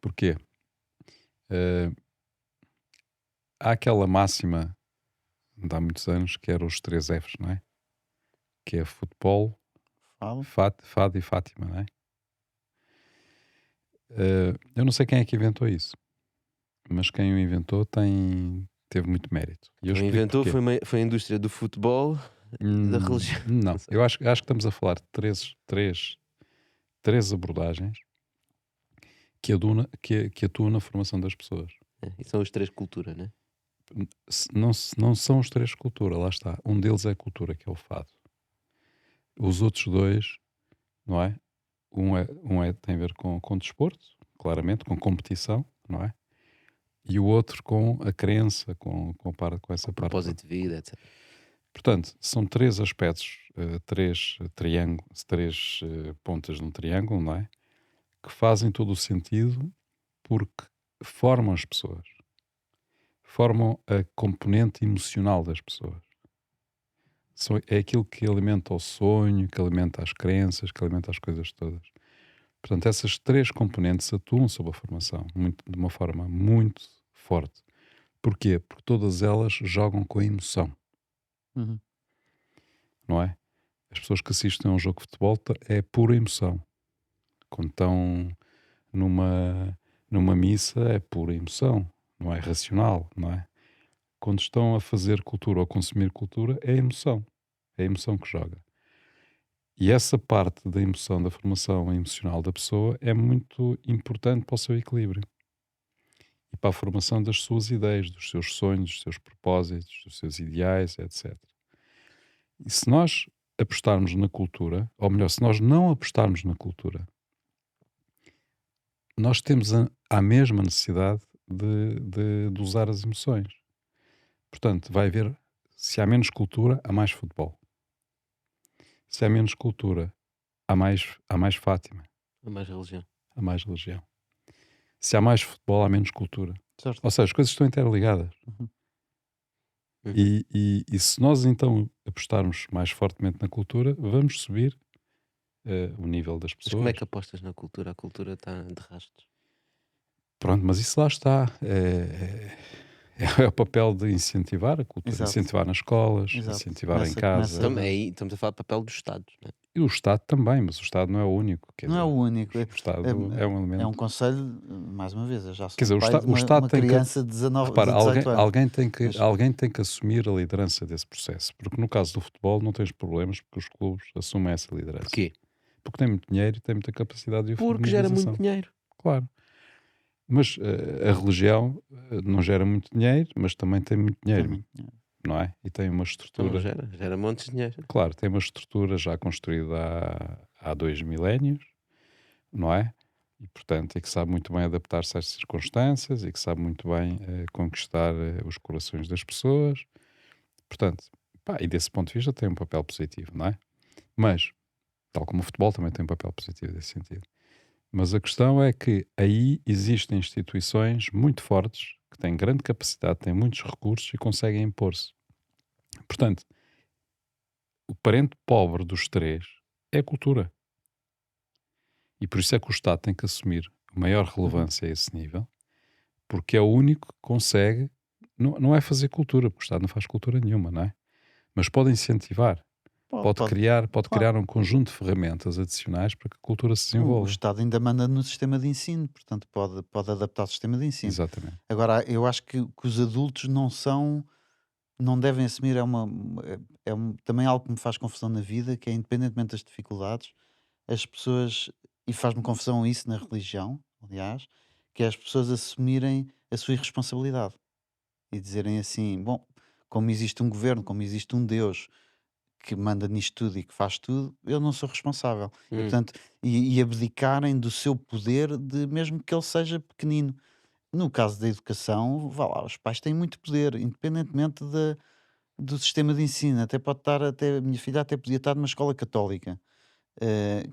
Porquê? Eh, há aquela máxima de há muitos anos que era os 3 Fs, não é? Que é futebol, Fala. fado e Fátima, não é? Eu não sei quem é que inventou isso, mas quem o inventou teve muito mérito. E eu Quem explico inventou porquê. foi a indústria do futebol e da religião. Não Não, sei. eu acho que estamos a falar de três abordagens que atuam na formação das pessoas. E são os três culturas, né? Não são os três cultura, lá está. Um deles é a cultura, que é o fado. Os outros dois, não é? Tem a ver com desporto, claramente, com competição, não é? E o outro com a crença, com essa parte. Propósito de vida, etc. Portanto, são três aspectos, três triângulos, três pontas de um triângulo, não é? Que fazem todo o sentido porque formam as pessoas, formam a componente emocional das pessoas. É aquilo que alimenta o sonho, que alimenta as crenças, que alimenta as coisas todas. Portanto, essas três componentes atuam sobre a formação de uma forma muito forte. Porquê? Porque todas elas jogam com a emoção, Uhum. não é? As pessoas que assistem a um jogo de futebol é pura emoção. Quando estão numa missa é pura emoção, não é racional, não é? Quando estão a fazer cultura ou a consumir cultura é a emoção que joga. E essa parte da emoção, da formação emocional da pessoa é muito importante para o seu equilíbrio e para a formação das suas ideias, dos seus sonhos, dos seus propósitos, dos seus ideais, etc. E se nós apostarmos na cultura, ou melhor, se nós não apostarmos na cultura, nós temos a mesma necessidade de usar as emoções. Portanto, vai haver, se há menos cultura, há mais futebol. Se há menos cultura, há mais Fátima, A mais religião. há mais religião. Se há mais futebol, há menos cultura. Certo. Ou seja, as coisas estão interligadas. Uhum. E se nós então apostarmos mais fortemente na cultura, vamos subir o nível das Mas como é pessoas. que apostas na cultura? A cultura está de rastros. Pronto, mas isso lá está. É o papel de incentivar a cultura, Exato. incentivar nas escolas, Exato. incentivar em Começa- casa. começa- Aí estamos a falar do papel dos Estados, né? E o Estado também, mas o Estado não é o único. Quer Não é o dizer, único. o Estado é um elemento. É um conselho, mais uma vez, eu já sou Quer dizer, o pai de o Estado uma tem que. criança de 19, Repara, de 18 anos. Mas- alguém tem que assumir a liderança desse processo. Porque no caso do futebol não tens problemas porque os clubes assumem essa liderança. Porquê? Porque tem muito dinheiro e tem muita capacidade de o Porque gera muito mobilização. dinheiro. Claro. Mas a religião não gera muito dinheiro, mas também tem muito dinheiro, Também. não é? E tem uma Então estrutura. não gera montes de dinheiro. Claro, tem uma estrutura já construída há 2 milénios, não é? E, portanto, que sabe muito bem adaptar-se às circunstâncias e que sabe muito bem conquistar os corações das pessoas. Portanto, e desse ponto de vista tem um papel positivo, não é? Mas, tal como o futebol também tem um papel positivo nesse sentido. Mas a questão é que aí existem instituições muito fortes, que têm grande capacidade, têm muitos recursos e conseguem impor-se. Portanto, o parente pobre dos três é a cultura. E por isso é que o Estado tem que assumir maior relevância a esse nível, porque é o único que consegue, não é fazer cultura, porque o Estado não faz cultura nenhuma, não é? Mas pode incentivar, pode criar um conjunto de ferramentas adicionais para que a cultura se O desenvolva. Estado ainda manda no sistema de ensino, portanto pode adaptar o sistema de ensino. Exatamente. Agora, eu acho que os adultos não devem assumir, também algo que me faz confusão na vida, que é independentemente das dificuldades, as pessoas, e faz-me confusão isso na religião, aliás, que é as pessoas assumirem a sua irresponsabilidade e dizerem assim, bom, como existe um governo, como existe um Deus que manda nisto tudo e que faz tudo, eu não sou responsável. E, portanto, e abdicarem do seu poder, de mesmo que ele seja pequenino. No caso da educação, vá lá, os pais têm muito poder, independentemente do sistema de ensino. Até pode estar, até a minha filha até podia estar numa escola católica,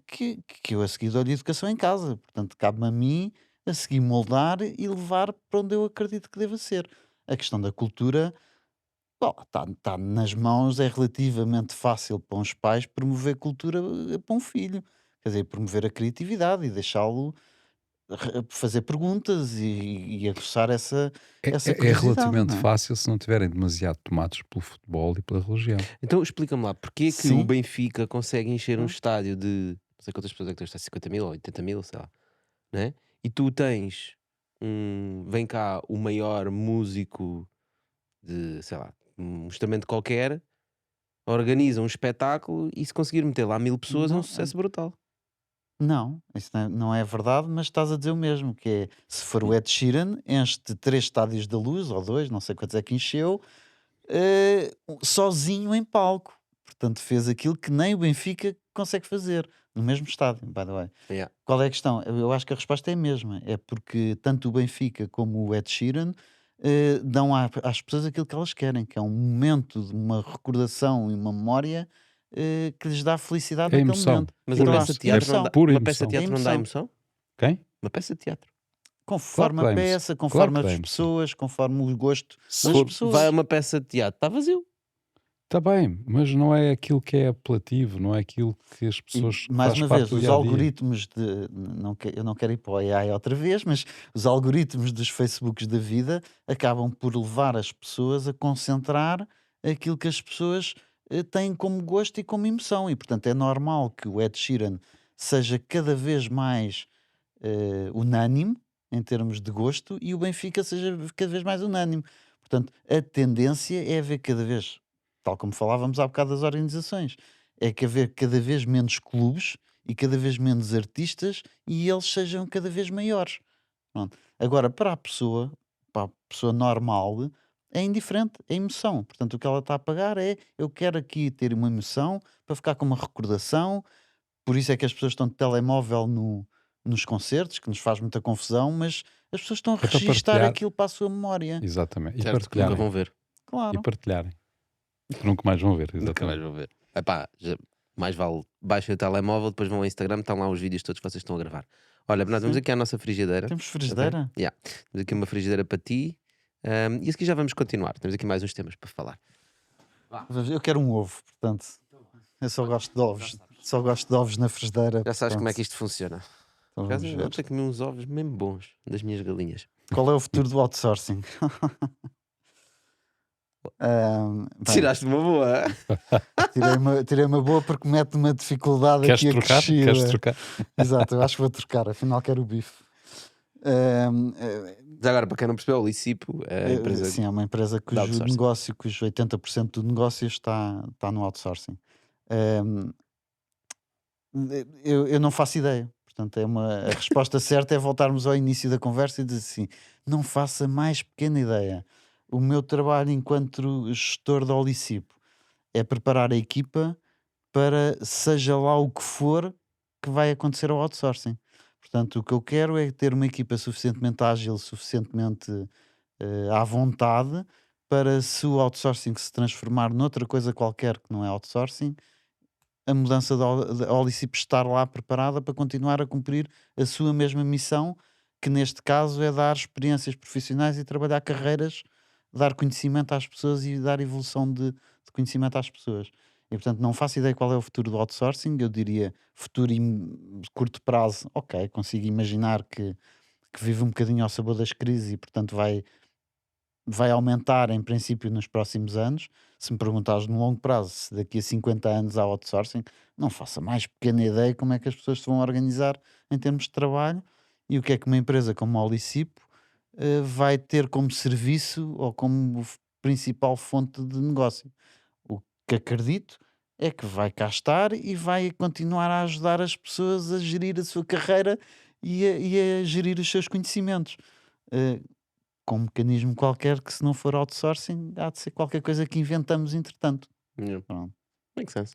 que eu a seguir dou-lhe educação em casa. Portanto, cabe-me a mim a seguir moldar e levar para onde eu acredito que deva ser. A questão da cultura, está nas mãos, é relativamente fácil para uns pais promover cultura para um filho. Quer dizer, promover a criatividade e deixá-lo fazer perguntas e aguçar essa É curiosidade, relativamente não é? fácil se não tiverem demasiado tomados pelo futebol e pela religião. Então explica-me lá, porquê que o Sim. Benfica consegue encher um Hum. estádio de não sei quantas pessoas é que tem, 50 mil ou 80 mil, sei lá, né? e tu tens vem cá o maior músico de, sei lá, um instrumento qualquer, organiza um espetáculo e se conseguir meter lá 1000 pessoas é um Não, sucesso brutal. não, isso não é verdade, mas estás a dizer o mesmo, que é, se for o Ed Sheeran, enche 3 estádios da Luz, ou 2, não sei quantos é que encheu, sozinho em palco. Portanto, fez aquilo que nem o Benfica consegue fazer, no mesmo estádio, by the way. Yeah. Qual é a questão? Eu acho que a resposta é a mesma. É porque tanto o Benfica como o Ed Sheeran dão às pessoas aquilo que elas querem, que é um momento de uma recordação e uma memória que lhes dá felicidade É naquele emoção. momento. Mas E a Pura, peça pronto, de é teatro não dá, emoção. pura uma peça de emoção. É teatro não dá emoção. emoção? Quem? Uma peça de teatro. Claro Conforme que a dá emoção. peça, Claro conforme que dá as emoção. pessoas, conforme o gosto Se das for, Vai a pessoas. uma peça de teatro, está vazio. está bem, mas não é aquilo que é apelativo, não é aquilo que as E, pessoas mais faz uma parte vez, do os dia a dia. algoritmos de. Eu não quero ir para o AI outra vez, mas os algoritmos dos Facebooks da vida acabam por levar as pessoas a concentrar aquilo que as pessoas têm como gosto e como emoção. E, portanto, é normal que o Ed Sheeran seja cada vez mais unânime em termos de gosto e o Benfica seja cada vez mais unânime. Portanto, a tendência é haver cada vez, tal como falávamos há bocado das organizações, é que haver cada vez menos clubes e cada vez menos artistas e eles sejam cada vez maiores. Pronto. Agora, para a pessoa normal, é indiferente, é emoção. Portanto, o que ela está a pagar é eu quero aqui ter uma emoção para ficar com uma recordação. Por isso é que as pessoas estão de telemóvel nos concertos, que nos faz muita confusão, mas as pessoas estão a É para registar partilhar, aquilo para a sua memória. exatamente, e Certo, que nunca partilharem. vão ver. E Claro. partilharem. Que nunca mais vão ver, Nunca mais exatamente. vão ver. Epá, mais vale baixem o telemóvel, depois vão ao Instagram, estão lá os vídeos todos que vocês estão a gravar. Olha, Bernardo, vamos Sim. aqui à nossa frigideira. Temos Ok? frigideira? Yeah. Temos aqui uma frigideira para ti. E a seguir já vamos continuar. Temos aqui mais uns temas para falar. Eu quero um ovo, portanto. Eu só gosto de ovos. Só gosto de ovos na frigideira. Já sabes como é Portanto, que isto funciona. então Por acaso, vamos ver. ontem comi uns ovos mesmo bons das minhas galinhas. Qual é o futuro do outsourcing? Bem, Tiraste uma boa. tirei uma boa porque mete uma dificuldade Queres aqui trocar? Queres acrescida. trocar? Exato, eu acho que vou trocar, afinal quero o bife. Já agora, para quem não percebeu, o Licipo é a empresa Sim, é uma empresa de cujo outsourcing. negócio, cujo 80% do negócio está no outsourcing. Ehm, eu não faço ideia. Portanto, a resposta certa é voltarmos ao início da conversa e dizer assim: não faço a mais pequena ideia. O meu trabalho enquanto gestor da Olicipo é preparar a equipa para seja lá o que for que vai acontecer ao outsourcing. Portanto, o que eu quero é ter uma equipa suficientemente ágil, suficientemente à vontade para, se o outsourcing se transformar noutra coisa qualquer que não é outsourcing, a mudança da Olicip estar lá preparada para continuar a cumprir a sua mesma missão, que neste caso é dar experiências profissionais e trabalhar carreiras, dar conhecimento às pessoas e dar evolução de conhecimento às pessoas. E portanto não faço ideia qual é o futuro do outsourcing, eu diria futuro de curto prazo, ok, consigo imaginar que vive um bocadinho ao sabor das crises e portanto vai aumentar em princípio nos próximos anos. Se me perguntares no longo prazo, se daqui a 50 anos há outsourcing, não faço a mais pequena ideia como é que as pessoas se vão organizar em termos de trabalho e o que é que uma empresa como a Olicipo vai ter como serviço ou como principal fonte de negócio. O que acredito é que vai cá estar e vai continuar a ajudar as pessoas a gerir a sua carreira e a gerir os seus conhecimentos. Eh, com um mecanismo qualquer que, se não for outsourcing, há de ser qualquer coisa que inventamos entretanto. Yeah. Pronto. Makes sense.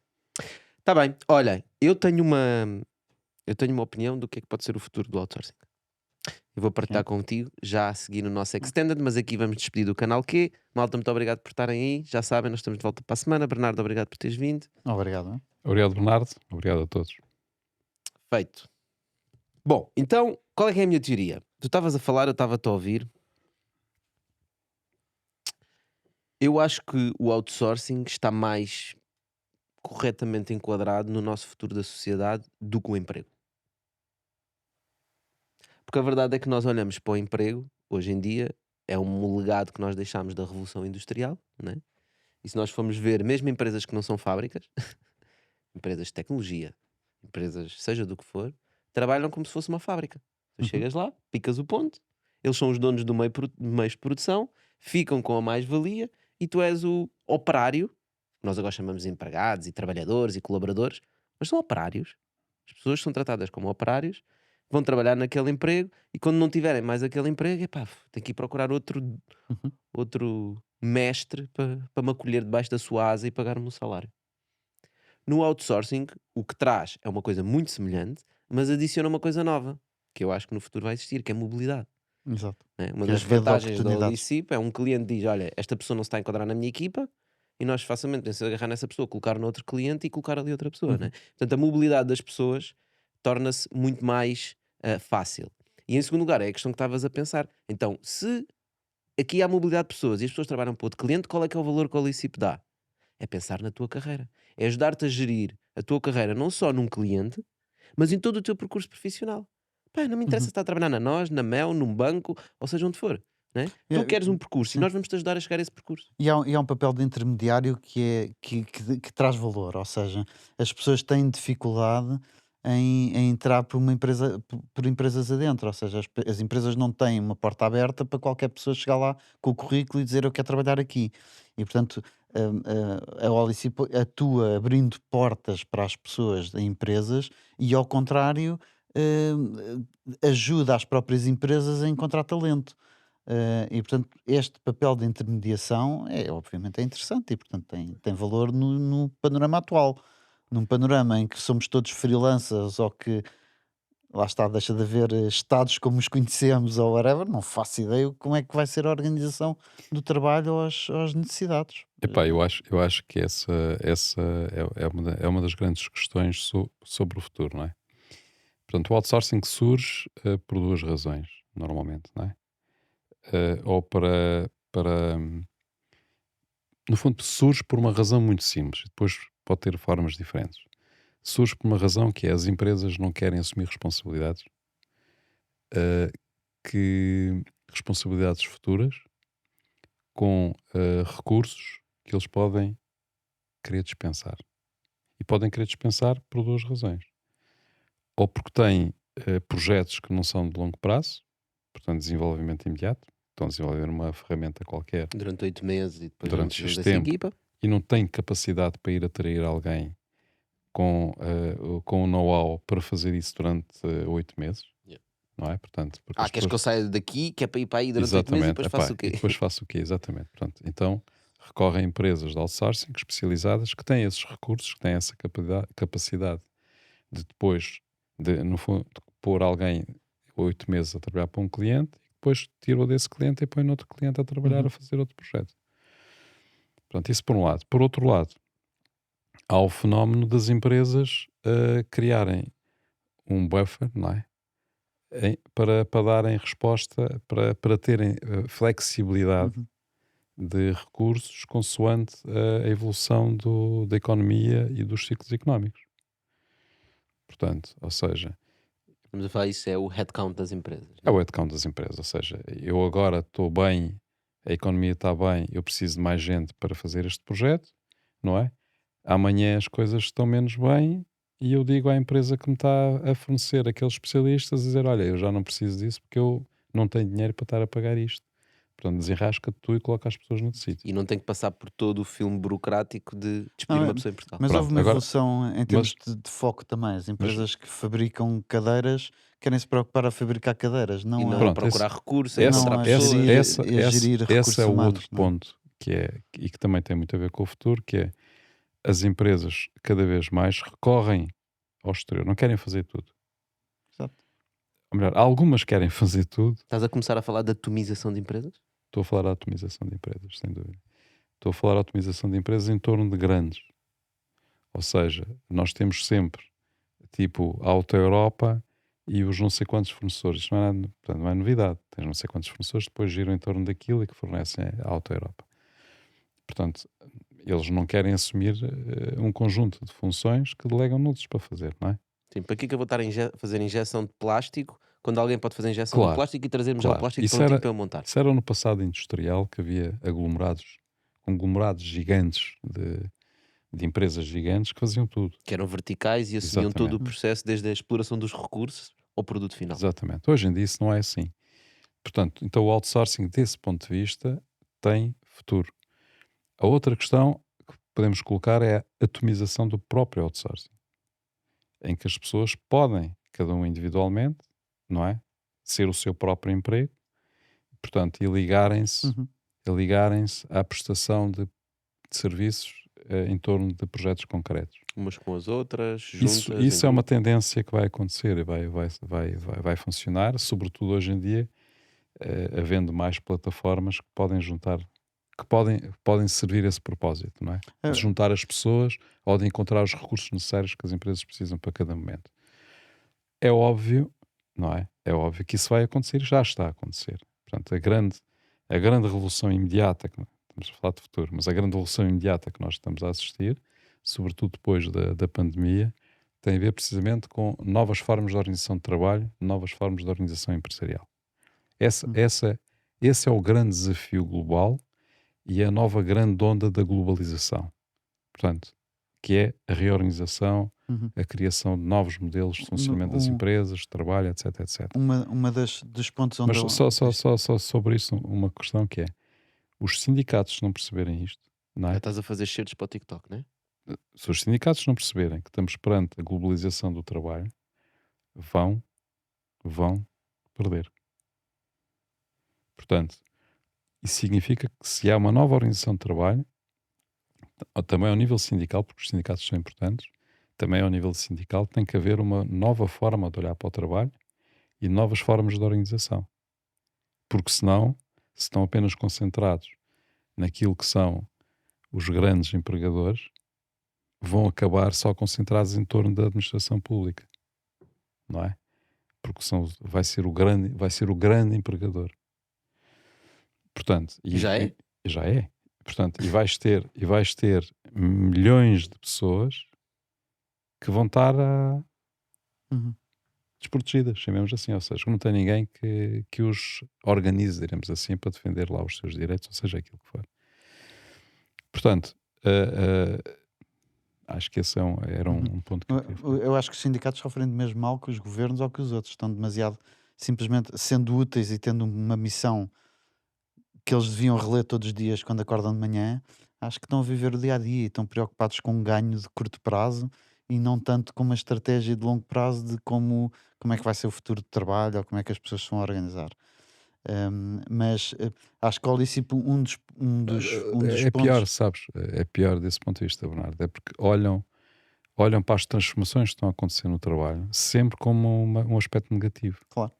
Tá bem, olha, eu tenho uma opinião do que é que pode ser o futuro do outsourcing. Eu vou partilhar contigo já a seguir no nosso Extended, mas aqui vamos despedir do canal Q. Malta, muito obrigado por estarem aí. Já sabem, nós estamos de volta para a semana. Bernardo, obrigado por teres vindo. Obrigado. Hein? Obrigado, Bernardo. Obrigado a todos. Feito. Bom, então, qual é que é a minha teoria? Tu estavas a falar, eu estava-te a ouvir. Eu acho que o outsourcing está mais corretamente enquadrado no nosso futuro da sociedade do que o emprego. Porque a verdade é que nós olhamos para o emprego, hoje em dia, é um legado que nós deixámos da Revolução Industrial, né? E se nós formos ver, mesmo empresas que não são fábricas, empresas de tecnologia, empresas seja do que for, trabalham como se fosse uma fábrica. Tu chegas lá, picas o ponto, eles são os donos do meios de produção, ficam com a mais-valia e tu és o operário. Nós agora chamamos de empregados e trabalhadores e colaboradores, mas são operários. As pessoas são tratadas como operários, vão trabalhar naquele emprego e quando não tiverem mais aquele emprego, epá, tem que ir procurar outro mestre para me acolher debaixo da sua asa e pagar-me um salário. No outsourcing, o que traz é uma coisa muito semelhante, mas adiciona uma coisa nova, que eu acho que no futuro vai existir, que é mobilidade. Exato. Né? Uma Que é a das rede de vantagens da oportunidades. Olicip é um cliente diz: olha, esta pessoa não se está a enquadrar na minha equipa, e nós facilmente podemos agarrar nessa pessoa, colocar no outro cliente e colocar ali outra pessoa. Né? Portanto, a mobilidade das pessoas torna-se muito mais fácil. E em segundo lugar, é a questão que estavas a pensar. Então, se aqui há mobilidade de pessoas e as pessoas trabalham para outro cliente, qual é que é o valor que a Olicip dá? É pensar na tua carreira. É ajudar-te a gerir a tua carreira não só num cliente, mas em todo o teu percurso profissional. Pá, não me interessa se está a trabalhar na Nós, na Mel, num banco, ou seja onde for. Né? Tu queres um percurso e Sim. nós vamos te ajudar a chegar a esse percurso. E há um papel de intermediário que traz valor, ou seja, as pessoas têm dificuldade em entrar por uma empresa, por empresas adentro, ou seja, as empresas não têm uma porta aberta para qualquer pessoa chegar lá com o currículo e dizer eu quero trabalhar aqui. E portanto, a Olicip atua abrindo portas para as pessoas em empresas e ao contrário, ajuda as próprias empresas a encontrar talento. E portanto, este papel de intermediação obviamente é interessante e portanto tem valor no panorama atual. Num panorama em que somos todos freelancers ou que lá está, deixa de haver estados como os conhecemos ou whatever, não faço ideia como é que vai ser a organização do trabalho às necessidades. Epá, eu acho que essa é uma das grandes questões sobre o futuro, não é? Portanto, o outsourcing surge por duas razões, normalmente, não é? Ou no fundo, surge por uma razão muito simples, depois pode ter formas diferentes. Surge por uma razão que é as empresas não querem assumir responsabilidades, responsabilidades futuras, com recursos que eles podem querer dispensar. E podem querer dispensar por duas razões. Ou porque têm projetos que não são de longo prazo, portanto, desenvolvimento imediato, estão a desenvolver uma ferramenta qualquer Durante 8 meses e depois durante vamos X dessa tempo equipa. e não têm capacidade para ir atrair alguém com o know-how para fazer isso durante 8 meses, Yeah. não é? Portanto, porque as Queres que eu pessoas... saia daqui, que é para ir para aí durante 8 meses e depois epá, faço o e quê? depois faço o quê? Exatamente. Portanto, então recorrem a empresas de outsourcing especializadas que têm esses recursos, que têm essa capacidade de depois, no fundo, de pôr alguém 8 meses a trabalhar para um cliente e depois tira desse cliente e põe noutro cliente a trabalhar a fazer outro projeto. Portanto, isso por um lado. Por outro lado, há o fenómeno das empresas criarem um buffer, não é? Para darem resposta, para terem flexibilidade de recursos consoante a evolução da economia e dos ciclos económicos. Portanto, ou seja, Estamos a falar, isso é o headcount das empresas. é o headcount das empresas. Ou seja, eu agora estou bem, a economia está bem, eu preciso de mais gente para fazer este projeto, não é? Amanhã as coisas estão menos bem e eu digo à empresa que me está a fornecer aqueles especialistas a dizer, olha, eu já não preciso disso porque eu não tenho dinheiro para estar a pagar isto. Portanto, desenrasca-te tu e coloca as pessoas no sítio. E não tem que passar por todo o filme burocrático de despedir Não, uma pessoa em Portugal. mas Pronto, houve uma agora- evolução em termos de foco também. As empresas que fabricam cadeiras querem se preocupar a fabricar cadeiras, E não não a, a Pronto, procurar recursos, a esse, encontrar a pessoas. gerir esse recursos é o humanos, outro não é? ponto que é, e que também tem muito a ver com o futuro, que é as empresas cada vez mais recorrem ao exterior, não querem fazer tudo. Exato. Ou melhor, algumas querem fazer tudo. Estás a começar a falar da atomização de empresas? Estou a falar da atomização de empresas, sem dúvida. Estou a falar da atomização de empresas em torno de grandes. Ou seja, nós temos sempre, tipo, a Auto Europa e os não sei quantos fornecedores. Isto portanto, não é novidade. Tens não sei quantos fornecedores que depois giram em torno daquilo e que fornecem a Auto Europa. Portanto, eles não querem assumir um conjunto de funções que delegam noutros para fazer, não é? Sim, para que é que eu vou estar a fazer injeção de plástico quando alguém pode fazer injeção de Claro, plástico e trazer-me já o claro. plástico Isso prontinho era, para eu montar? isso era no passado industrial que havia conglomerados gigantes de empresas gigantes que faziam tudo. Que eram verticais e assumiam todo o Exatamente. processo, desde a exploração dos recursos ao produto final. Exatamente. Hoje em dia isso não é assim. Portanto, então o outsourcing, desse ponto de vista, tem futuro. A outra questão que podemos colocar é a atomização do próprio outsourcing, em que as pessoas podem, cada um individualmente, não é? Ser o seu próprio emprego, portanto, e ligarem-se Uhum. à prestação de serviços em torno de projetos concretos. Umas com as outras, Isso, juntas, em isso é uma grupo. tendência que vai acontecer e vai funcionar, sobretudo hoje em dia, havendo mais plataformas que podem juntar, que podem servir esse propósito, não é? É, De juntar as pessoas ou de encontrar os recursos necessários que as empresas precisam para cada momento. É óbvio, não é? É óbvio que isso vai acontecer e já está a acontecer. Portanto, a grande revolução imediata, estamos a falar de futuro, mas a grande revolução imediata que nós estamos a assistir, sobretudo depois da pandemia, tem a ver precisamente com novas formas de organização de trabalho, novas formas de organização empresarial. hum, Esse é o grande desafio global e é a nova grande onda da globalização. Portanto, que é a reorganização, uhum. a criação de novos modelos de funcionamento das Um- empresas, de trabalho, etc, etc. uma dos pontos onde Mas eu. só sobre isso uma questão que é, os sindicatos se não perceberem isto, não Já é? estás a fazer shares para o TikTok, não é? Se os sindicatos não perceberem que estamos perante a globalização do trabalho, vão perder. Portanto, isso significa que se há uma nova organização de trabalho, também ao nível sindical, porque os sindicatos são importantes, também ao nível sindical tem que haver uma nova forma de olhar para o trabalho e novas formas de organização. Porque senão, se estão apenas concentrados naquilo que são os grandes empregadores, vão acabar só concentrados em torno da administração pública, não é? Porque vai ser o grande empregador. Portanto, Já é? já é. Portanto, e vais ter milhões de pessoas que vão estar Uhum. desprotegidas, chamemos assim, ou seja, não tem ninguém que os organize, diremos assim, para defender lá os seus direitos, ou seja, aquilo que for. Portanto, acho que esse era Uhum. um ponto que eu queria falar. Eu acho que os sindicatos sofrem do mesmo mal que os governos ou que os outros. Estão demasiado, simplesmente sendo úteis e tendo uma missão que eles deviam reler todos os dias quando acordam de manhã. Acho que estão a viver o dia a dia e estão preocupados com um ganho de curto prazo e não tanto com uma estratégia de longo prazo de como é que vai ser o futuro de trabalho ou como é que as pessoas se vão organizar. Mas acho que o Lícipo, um dos É pior, pontos. sabes? É pior desse ponto de vista, Bernardo. É porque olham para as transformações que estão a acontecer no trabalho sempre como um aspecto negativo, Claro.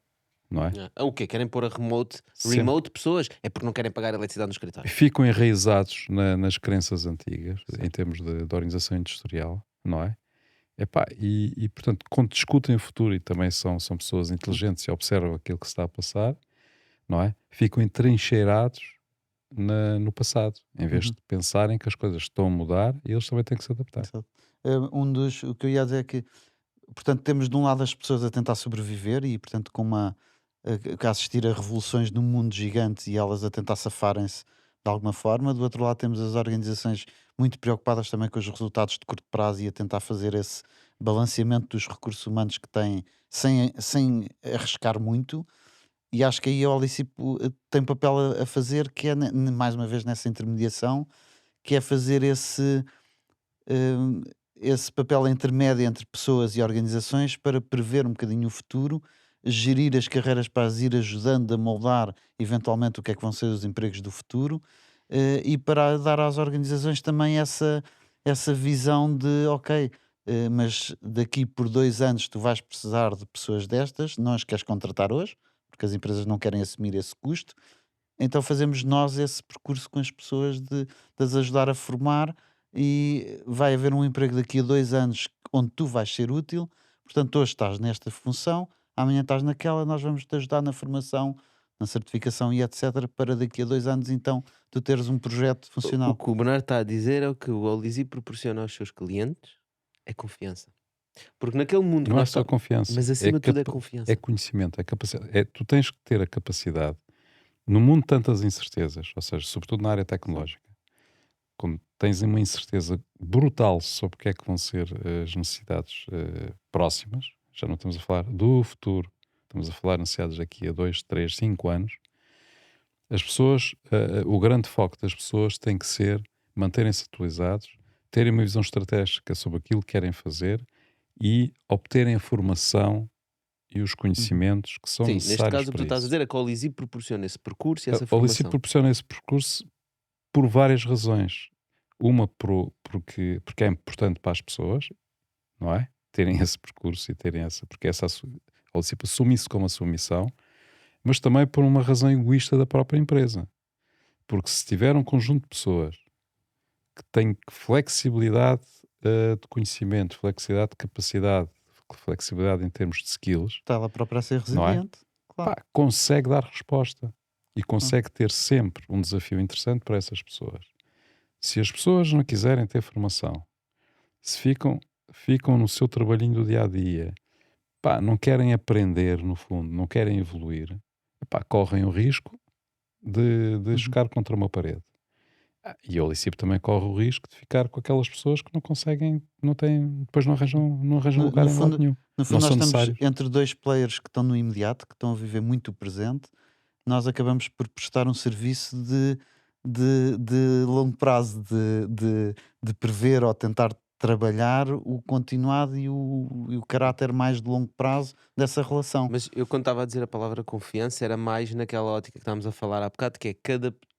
não é? O quê? Querem pôr a remote, Sempre. remote pessoas? É porque não querem pagar a eletricidade no escritório. Ficam enraizados nas crenças antigas, em Certo. termos de organização industrial, não é? Epá, portanto, quando discutem o futuro e também são pessoas inteligentes e observam aquilo que se está a passar, não é? Ficam entrincheirados no passado, em vez Uhum. de pensarem que as coisas estão a mudar e eles também têm que se adaptar. Exato. O que eu ia dizer é que, portanto, temos de um lado as pessoas a tentar sobreviver e, portanto, a assistir a revoluções num mundo gigante e elas a tentar safarem-se de alguma forma. Do outro lado, temos as organizações muito preocupadas também com os resultados de curto prazo e a tentar fazer esse balanceamento dos recursos humanos que têm sem arriscar muito. E acho que aí a Olicipo tem um papel a fazer, que é, mais uma vez, nessa intermediação, que é fazer hum, esse papel intermédio entre pessoas e organizações para prever um bocadinho o futuro, gerir as carreiras para as ir ajudando a moldar eventualmente o que é que vão ser os empregos do futuro, e para dar às organizações também essa visão de ok, mas daqui por 2 anos tu vais precisar de pessoas destas, não as queres contratar hoje, porque as empresas não querem assumir esse custo, então fazemos nós esse percurso com as pessoas de as ajudar a formar e vai haver um emprego daqui a 2 anos onde tu vais ser útil. Portanto, hoje estás nesta função, amanhã estás naquela, nós vamos te ajudar na formação, na certificação e etc. Para daqui a 2 anos então tu teres um projeto O funcional. que o Bernardo está a dizer é o que o Olizi proporciona aos seus clientes é confiança. Porque naquele mundo que Não é nós só estamos. confiança, Mas acima de tudo é confiança. é conhecimento, é capacidade. Tu tens que ter a capacidade, no mundo de tantas incertezas, ou seja, sobretudo na área tecnológica, quando tens uma incerteza brutal sobre o que é que vão ser as necessidades próximas, já não estamos a falar do futuro, estamos a falar necessidades daqui a 2, 3, 5 anos, as pessoas, o grande foco das pessoas tem que ser manterem-se atualizados, terem uma visão estratégica sobre aquilo que querem fazer e obterem a formação e os Uhum. conhecimentos que são Sim, neste necessários caso o que tu para estás a isso. dizer é que a Olisi proporciona esse percurso e essa A Olici formação. proporciona esse percurso por várias razões. Uma porque é importante para as pessoas, não é? Terem esse percurso e terem essa, porque essa a Olici assume isso como a sua missão, mas também por uma razão egoísta da própria empresa. Porque se tiver um conjunto de pessoas que têm flexibilidade de conhecimento, flexibilidade de capacidade, flexibilidade em termos de skills, Está ela própria a ser não é? resiliente. Claro. Pá, consegue dar resposta e consegue ter sempre um desafio interessante para essas pessoas. Se as pessoas não quiserem ter formação, se ficam no seu trabalhinho do dia a dia, pá, não querem aprender, no fundo, não querem evoluir, pá, correm o risco de Uhum. chocar contra uma parede. E a Olicipo também corre o risco de ficar com aquelas pessoas que não conseguem, não têm, depois não arranjam No, lugar no em lado fundo, nenhum. no Não fundo, nós são estamos necessários. entre dois players que estão no imediato, que estão a viver muito o presente. Nós acabamos por prestar um serviço de longo prazo, de prever ou tentar trabalhar o continuado e o caráter mais de longo prazo dessa relação. Mas eu quando estava a dizer a palavra confiança era mais naquela ótica que estávamos a falar há bocado, que é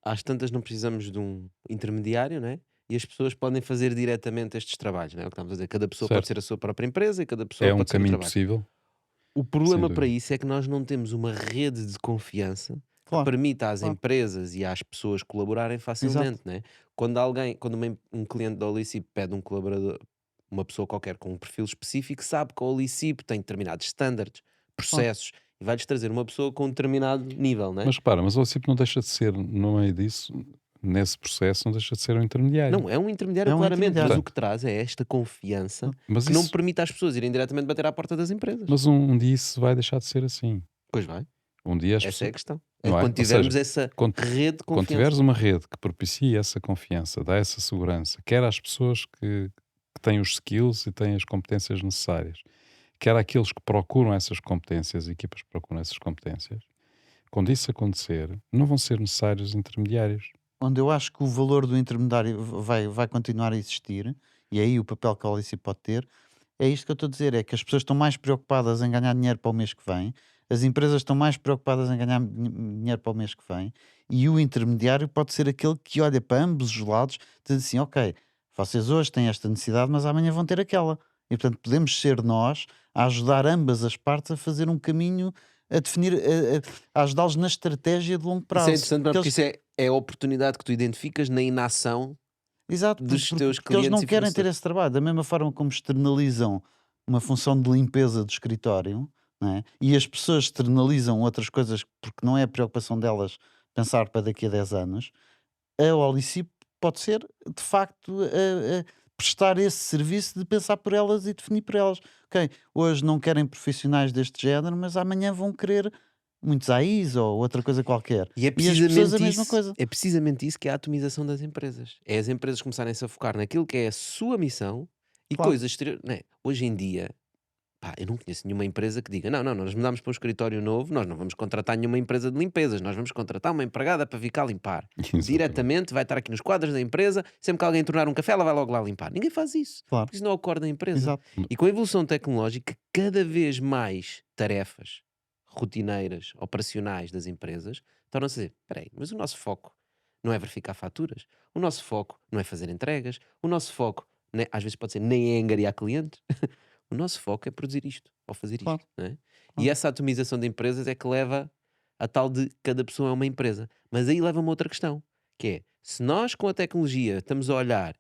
às tantas não precisamos de um intermediário, né? E as pessoas podem fazer diretamente estes trabalhos, né? É o que estamos a dizer. Cada pessoa pode Certo. ser a sua própria empresa e cada pessoa É um pode ser o caminho trabalho. possível, O sem problema para dúvida. isso é que nós não temos uma rede de confiança que Claro, permita às claro. empresas e às pessoas colaborarem Exato. facilmente, né? Quando um cliente da Olicip pede um colaborador, uma pessoa qualquer com um perfil específico, sabe que a Olicip tem determinados standards, Claro. processos, e vai-lhes trazer uma pessoa com um determinado nível, né? Mas repara, mas a Olicipo não deixa de ser, no meio disso, nesse processo, não deixa de ser um intermediário. Não, é um intermediário É um claramente, mas intermediário. o que traz é esta confiança Mas que não isso, permite às pessoas irem diretamente bater à porta das empresas. mas um dia isso vai deixar de ser assim. Pois vai, Um dia as essa é a pessoas, questão. É não é? quando Ou seja, tivermos essa quando, rede de quando confiança. tiveres uma rede que propicia essa confiança, dá essa segurança, quer às pessoas que têm os skills e têm as competências necessárias, quer àqueles que procuram essas competências, equipas que procuram essas competências, quando isso acontecer, não vão ser necessários intermediários. Onde eu acho que o valor do intermediário vai continuar a existir, e aí o papel que a Alice pode ter, é isto que eu estou a dizer: é que as pessoas estão mais preocupadas em ganhar dinheiro para o mês que vem, as empresas estão mais preocupadas em ganhar dinheiro para o mês que vem, e o intermediário pode ser aquele que olha para ambos os lados e diz assim: ok, vocês hoje têm esta necessidade, mas amanhã vão ter aquela. E portanto podemos ser nós a ajudar ambas as partes a fazer um caminho, a definir, a ajudá-los na estratégia de longo Isso é prazo. interessante Porque porque eles, isso é a oportunidade que tu identificas na inação exato, dos teus porque eles clientes não e querem ter fornecedores. esse trabalho. Da mesma forma como externalizam uma função de limpeza do escritório, não é? E as pessoas externalizam outras coisas porque não é a preocupação delas pensar para daqui a 10 anos, a Olicip pode ser, de facto, prestar esse serviço de pensar por elas e definir por elas. Ok, hoje não querem profissionais deste género, mas amanhã vão querer muitos AIs ou outra coisa qualquer. E E as pessoas a mesma coisa. é precisamente isso que é a atomização das empresas. É as empresas começarem-se a focar naquilo que é a sua missão e Claro, coisas exteriores. Né? Hoje em dia, pá, eu não conheço nenhuma empresa que diga: não, não, nós mudamos para um escritório novo, nós não vamos contratar nenhuma empresa de limpezas, nós vamos contratar uma empregada para vir cá limpar. Exatamente. Diretamente, vai estar aqui nos quadros da empresa, sempre que alguém tornar um café, ela vai logo lá limpar. Ninguém faz isso, claro, porque isso não é o core da empresa. exato. E com a evolução tecnológica, cada vez mais tarefas rotineiras, operacionais das empresas tornam-se a dizer: espera aí, mas o nosso foco não é verificar faturas, o nosso foco não é fazer entregas, o nosso foco, às vezes pode ser nem é angariar clientes, o nosso foco é produzir isto, ou fazer Claro, isto, não é? E claro. essa atomização de empresas é que leva a tal de cada pessoa é uma empresa. Mas aí leva uma outra questão, que é, se nós com a tecnologia estamos a olhar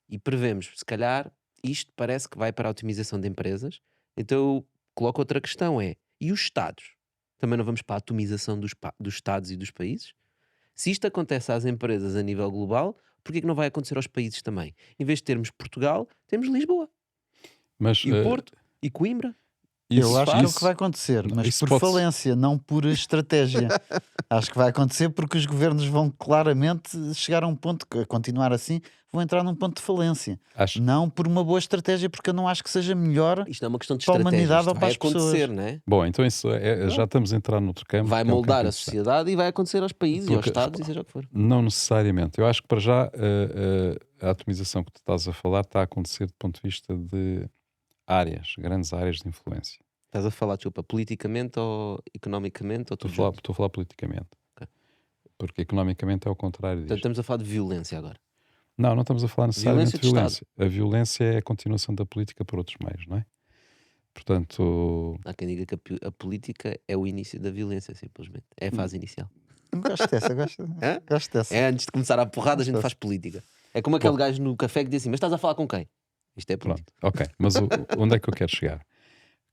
e prevemos, se calhar, isto parece que vai para a otimização de empresas, então eu coloco outra questão, e os Estados? Também não vamos para a atomização dos Estados e dos países? Se isto acontece às empresas a nível global, porquê que não vai acontecer aos países também? Em vez de termos Portugal, temos Lisboa, Mas e o Porto, e Coimbra. Eu acho que é o que isso, vai acontecer, mas isso por pode falência, não por estratégia. Acho que vai acontecer porque os governos vão claramente chegar a um ponto, que, a continuar assim, vão entrar num ponto de falência. acho, Não por uma boa estratégia, porque eu não acho que seja melhor Isto não é uma questão de para a estratégia, humanidade isto ou para vai as pessoas. acontecer, não é? bom, então isso já estamos a entrar noutro campo Vai que é um campo moldar a interessante. sociedade e vai acontecer aos países e aos Porque, estados e seja o que for. não necessariamente. Eu acho que para já a atomização que tu estás a falar está a acontecer do ponto de vista de áreas, grandes áreas de influência. Estás a falar, desculpa, politicamente ou economicamente ou tudo junto? Estou a falar politicamente. Ok. Porque economicamente é o contrário Portanto, disto. estamos a falar de violência agora. Não estamos a falar necessariamente de Violência de violência. A violência é a continuação da política por outros meios, não é? Portanto, Há quem diga que a política é o início da violência, simplesmente. É a fase inicial. Gosto dessa, gosto, Hã? gosto dessa. É antes de começar a porrada, a gente Gosto faz política. É como aquele Bom. gajo no café que diz assim: mas estás a falar com quem? Isto é política. pronto, ok. Mas onde é que eu quero chegar?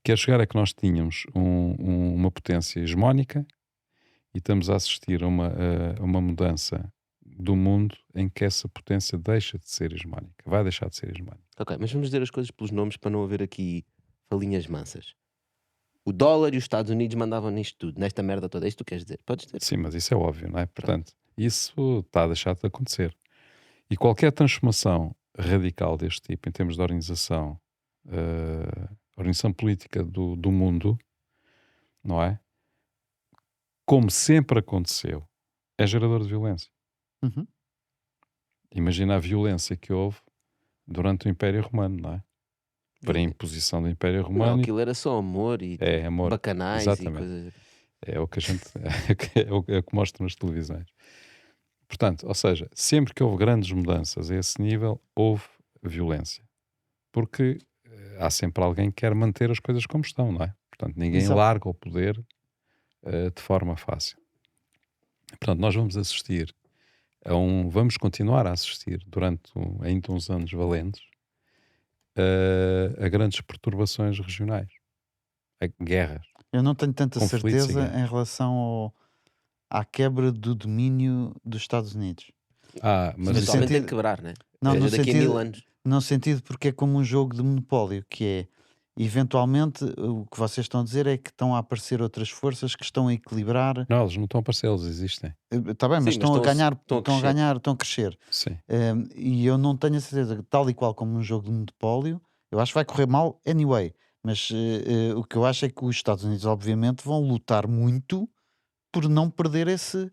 Quero chegar é que nós tínhamos uma potência hegemónica e estamos a assistir a uma mudança do mundo em que essa potência deixa de ser hegemónica. Vai deixar de ser hegemónica. Ok, mas vamos dizer as coisas pelos nomes para não haver aqui falinhas mansas. O dólar e os Estados Unidos mandavam nisto tudo, nesta merda toda. É isto que tu queres dizer? Podes dizer. Sim, mas isso é óbvio, não é? Portanto, isso está a deixar de acontecer. E qualquer transformação radical deste tipo, em termos de organização política do mundo, não é? Como sempre aconteceu, é gerador de violência. Uhum. Imagina a violência que houve durante o Império Romano, não é? Para a imposição do Império Não, Romano. aquilo era só amor e É amor. bacanais e Exatamente. coisas. É o que a gente é o que mostra nas televisões. Portanto, ou seja, sempre que houve grandes mudanças a esse nível, houve violência. Porque há sempre alguém que quer manter as coisas como estão, não é? Portanto, ninguém Exato. larga o poder de forma fácil. Portanto, nós vamos assistir vamos continuar a assistir durante ainda uns anos valentes a grandes perturbações regionais, a guerras. Eu não tenho tanta Conflitos e certeza guerras. em relação à quebra do domínio dos Estados Unidos. Mas No Eventualmente tem sentido- de quebrar, né? Não, Seja no daqui a sentido- 1000 anos. No sentido porque é como um jogo de monopólio, que é, eventualmente, o que vocês estão a dizer é que estão a aparecer outras forças que estão a equilibrar. não, eles não estão a aparecer, eles existem. Está bem, Sim, mas mas estão a ganhar, estão a crescer. estão a crescer. Sim. E eu não tenho a certeza que, tal e qual como um jogo de monopólio, eu acho que vai correr mal anyway. Mas o que eu acho é que os Estados Unidos, obviamente, vão lutar muito por não perder esse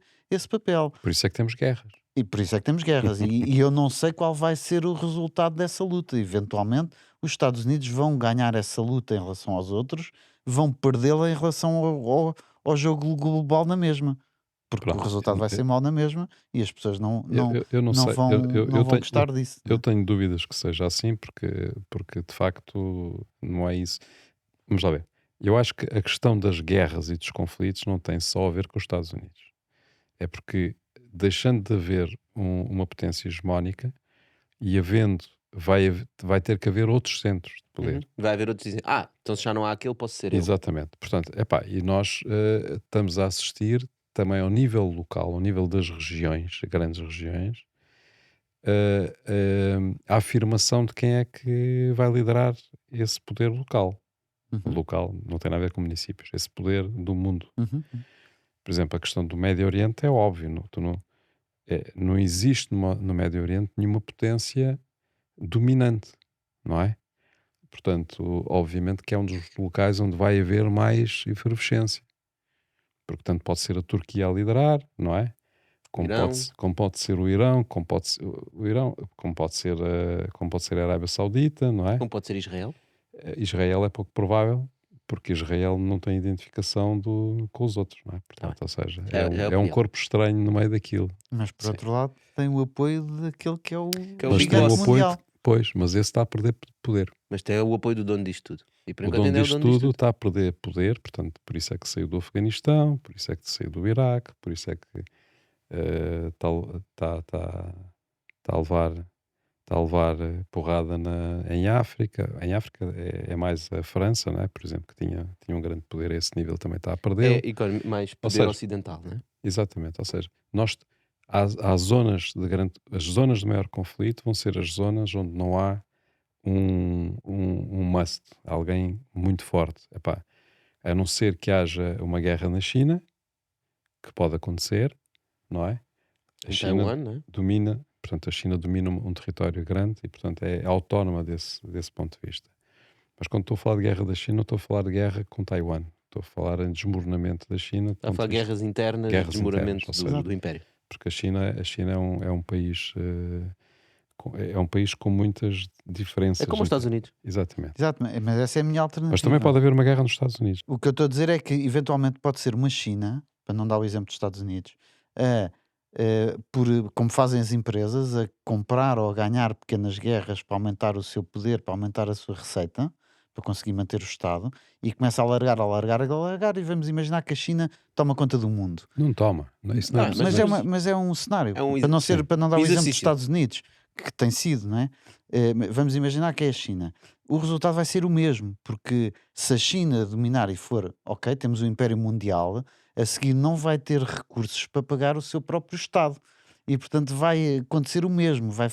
papel. Por isso é que temos guerras. E por isso é que temos guerras. E eu não sei qual vai ser o resultado dessa luta. Eventualmente, os Estados Unidos vão ganhar essa luta em relação aos outros, vão perdê-la em relação ao jogo global na mesma. Porque Pronto, o resultado vai ser mau na mesma e as pessoas não eu não sei. vão, Eu não vão tenho- gostar disso. Eu tenho dúvidas que seja assim, porque de facto não é isso. Vamos lá ver. Eu acho que a questão das guerras e dos conflitos não tem só a ver com os Estados Unidos. É porque, deixando de haver uma potência hegemónica e vai ter que haver outros centros de poder. Uhum. Vai haver outros que dizem: então se já não há aquele, posso ser eu. Exatamente. Portanto, e nós estamos a assistir também ao nível local, ao nível das regiões, grandes regiões, a afirmação de quem é que vai liderar esse poder local. Uhum, Local não tem nada a ver com municípios, esse poder do mundo. uhum. Por exemplo, a questão do Médio Oriente é óbvio, não existe no Médio Oriente nenhuma potência dominante, não é? Portanto, obviamente que é um dos locais onde vai haver mais efervescência. Porque tanto pode ser a Turquia a liderar, não é? Como Irão. pode ser o Irão, como pode ser a Arábia Saudita, não é? Como pode ser Israel? Israel é pouco provável, porque Israel não tem identificação com os outros, não é? Portanto, ou seja, Já é é um opinião. corpo estranho no meio daquilo. Mas por Sim. outro lado, tem o apoio daquele que é o Que é o Mas tem o gigante apoio mundial. Pois, mas esse está a perder poder. Mas tem o apoio do dono disto tudo. E por O enquanto dono ainda é o disto dono disto tudo tudo. está a perder poder, portanto, por isso é que saiu do Afeganistão, por isso é que saiu do Iraque, por isso é que está a levar porrada em África. Em África é mais a França, não é? Por exemplo, que tinha um grande poder a esse nível, também está a perder. É mais Ou poder seja, ocidental, não é? Exatamente, ou seja, há zonas as zonas de maior conflito vão ser as zonas onde não há um must, alguém muito forte. Epá, a não ser que haja uma guerra na China, que pode acontecer, não é? A Em China Taiwan, não é? domina, portanto, a China domina um território grande e, portanto, é autónoma desse ponto de vista. Mas quando estou a falar de guerra da China, não estou a falar de guerra com Taiwan. Estou a falar em desmoronamento da China, do Está a ponto falar de de vista guerras internas, guerras desmoronamento internas, ou seja, do Império. porque a China é um país é um país com muitas É diferenças. como os Estados Unidos. Exatamente. Exato, mas essa é a minha Mas também alternativa. pode haver uma guerra nos Estados Unidos. O que eu estou a dizer é que eventualmente pode ser uma China, para não dar o exemplo dos Estados Unidos, como fazem as empresas, a comprar ou a ganhar pequenas guerras para aumentar o seu poder, para aumentar a sua receita, para conseguir manter o Estado, e começa a alargar, alargar, alargar, e vamos imaginar que a China toma conta do mundo. Não toma. Isso não é Ah, possível. Mas é um cenário, É um para não sim. para não dar o exemplo dos exercício. Estados Unidos, que tem sido, não é? Vamos imaginar que é a China. O resultado vai ser o mesmo, porque se a China dominar e for, ok, temos o Império Mundial, a seguir não vai ter recursos para pagar o seu próprio Estado. E portanto vai acontecer o mesmo, vai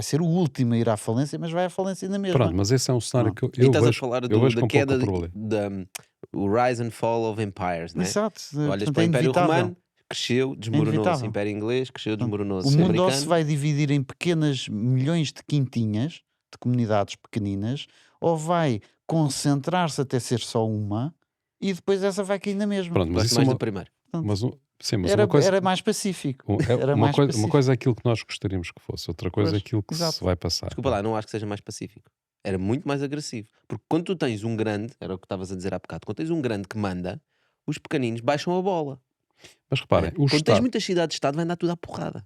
ser o último a ir à falência, mas vai à falência na mesma. Pronto, mas esse é um cenário Não. que E eu estás a vejo, falar eu vejo da com pouca queda, probabilidade. o rise and fall of empires, não é? Exato, Olhas portanto para o é Império inevitável. Romano, cresceu, desmoronou-se. inevitável. Império Inglês, cresceu, Portanto, desmoronou-se. o mundo ou se Americano, vai dividir em pequenas milhões de quintinhas, de comunidades pequeninas, ou vai concentrar-se até ser só uma, e depois essa vai cair na mesma. Pronto, mas gosto isso é mais uma, do primeiro. Portanto, mas sim, mas era, uma coisa, era mais pacífico. Era uma mais coisa pacífico. é aquilo que nós gostaríamos que fosse, outra coisa é Pois, aquilo que se exato. vai passar. Desculpa lá, não acho que seja mais pacífico. Era muito mais agressivo. Porque quando tu tens um grande, era o que estavas a dizer há bocado, quando tens um grande que manda, os pequeninos baixam a bola. Mas não é? reparem, o Quando tens Estado, muitas cidades-estado, vai andar tudo à porrada.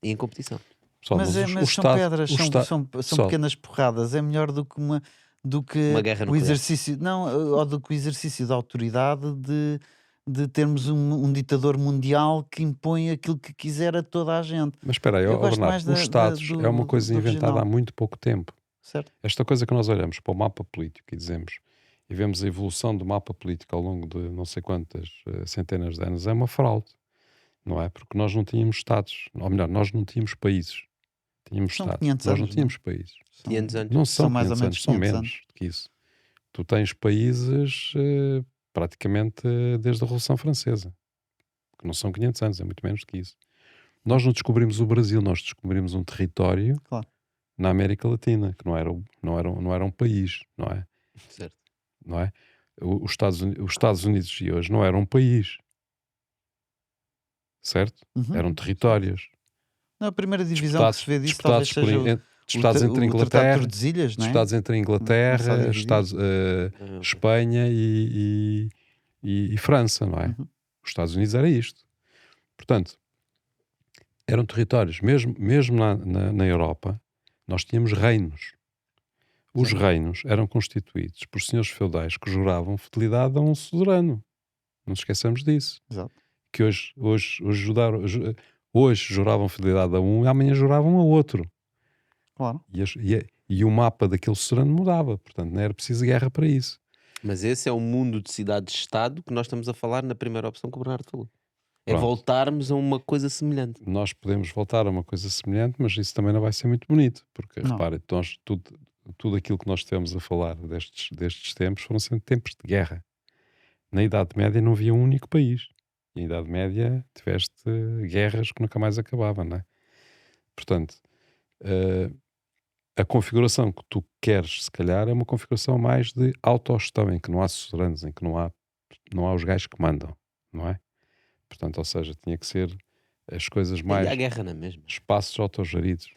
E em competição. pessoal, Mas, mas mas o são Estado, pedras, o Estado, são pessoal, pequenas porradas. É melhor do que Uma guerra o nuclear. exercício, não, ou do que o exercício da autoridade de termos um ditador mundial que impõe aquilo que quiser a toda a gente. mas espera aí, Eu ó gosto Bernardo, mais os Estados é uma coisa do inventada há regional, muito pouco tempo. certo? Esta coisa que nós olhamos para o mapa político e dizemos, e vemos a evolução do mapa político ao longo de não sei quantas centenas de anos, é uma fraude, não é? Porque nós não tínhamos Estados, ou melhor, nós não tínhamos países, tínhamos São Estados, 500 nós não anos, não é? tínhamos países. 500 anos. Não são São mais ou 500 menos anos, são 500 menos anos. do que isso. Tu tens países praticamente desde a Revolução Francesa, que não são 500 anos, é muito menos do que isso. Nós não descobrimos o Brasil, nós descobrimos um território Claro. na América Latina, que não era um país, não é? Certo. Não é? Os Estados Unidos de hoje não eram um país, certo? Uhum, Eram certo. territórios Não, a primeira divisão que se vê disso disputados, talvez seja disputados entre o Tratado de Inglaterra, Tordesilhas, não é? disputados entre Começar a Inglaterra, dividir. Espanha e França, não é? Uhum. Os Estados Unidos era isto. Portanto, eram territórios, mesmo na Europa, nós tínhamos reinos. Os Sim. reinos eram constituídos por senhores feudais que juravam fidelidade a um soberano. Não nos esqueçamos disso. Exato. Que hoje juravam fidelidade a um e amanhã juravam a outro. Claro. E o mapa daquele soberano mudava. Portanto, não era preciso guerra para isso. Mas esse é o mundo de cidade-estado que nós estamos a falar na primeira opção que o Bernardo falou. É Pronto. voltarmos a uma coisa semelhante. Nós podemos voltar a uma coisa semelhante, mas isso também não vai ser muito bonito. Porque, Não. repare, tudo aquilo que nós estivemos a falar destes tempos foram sempre tempos de guerra. Na Idade Média não havia um único país. E na Idade Média tiveste guerras que nunca mais acabavam, não é? Portanto, a configuração que tu queres, se calhar, é uma configuração mais de autogestão, em que não há suzeranos, em que não há os gajos que mandam, não é? Portanto, ou seja, tinha que ser as coisas E mais há guerra na mesma. espaços autogeridos.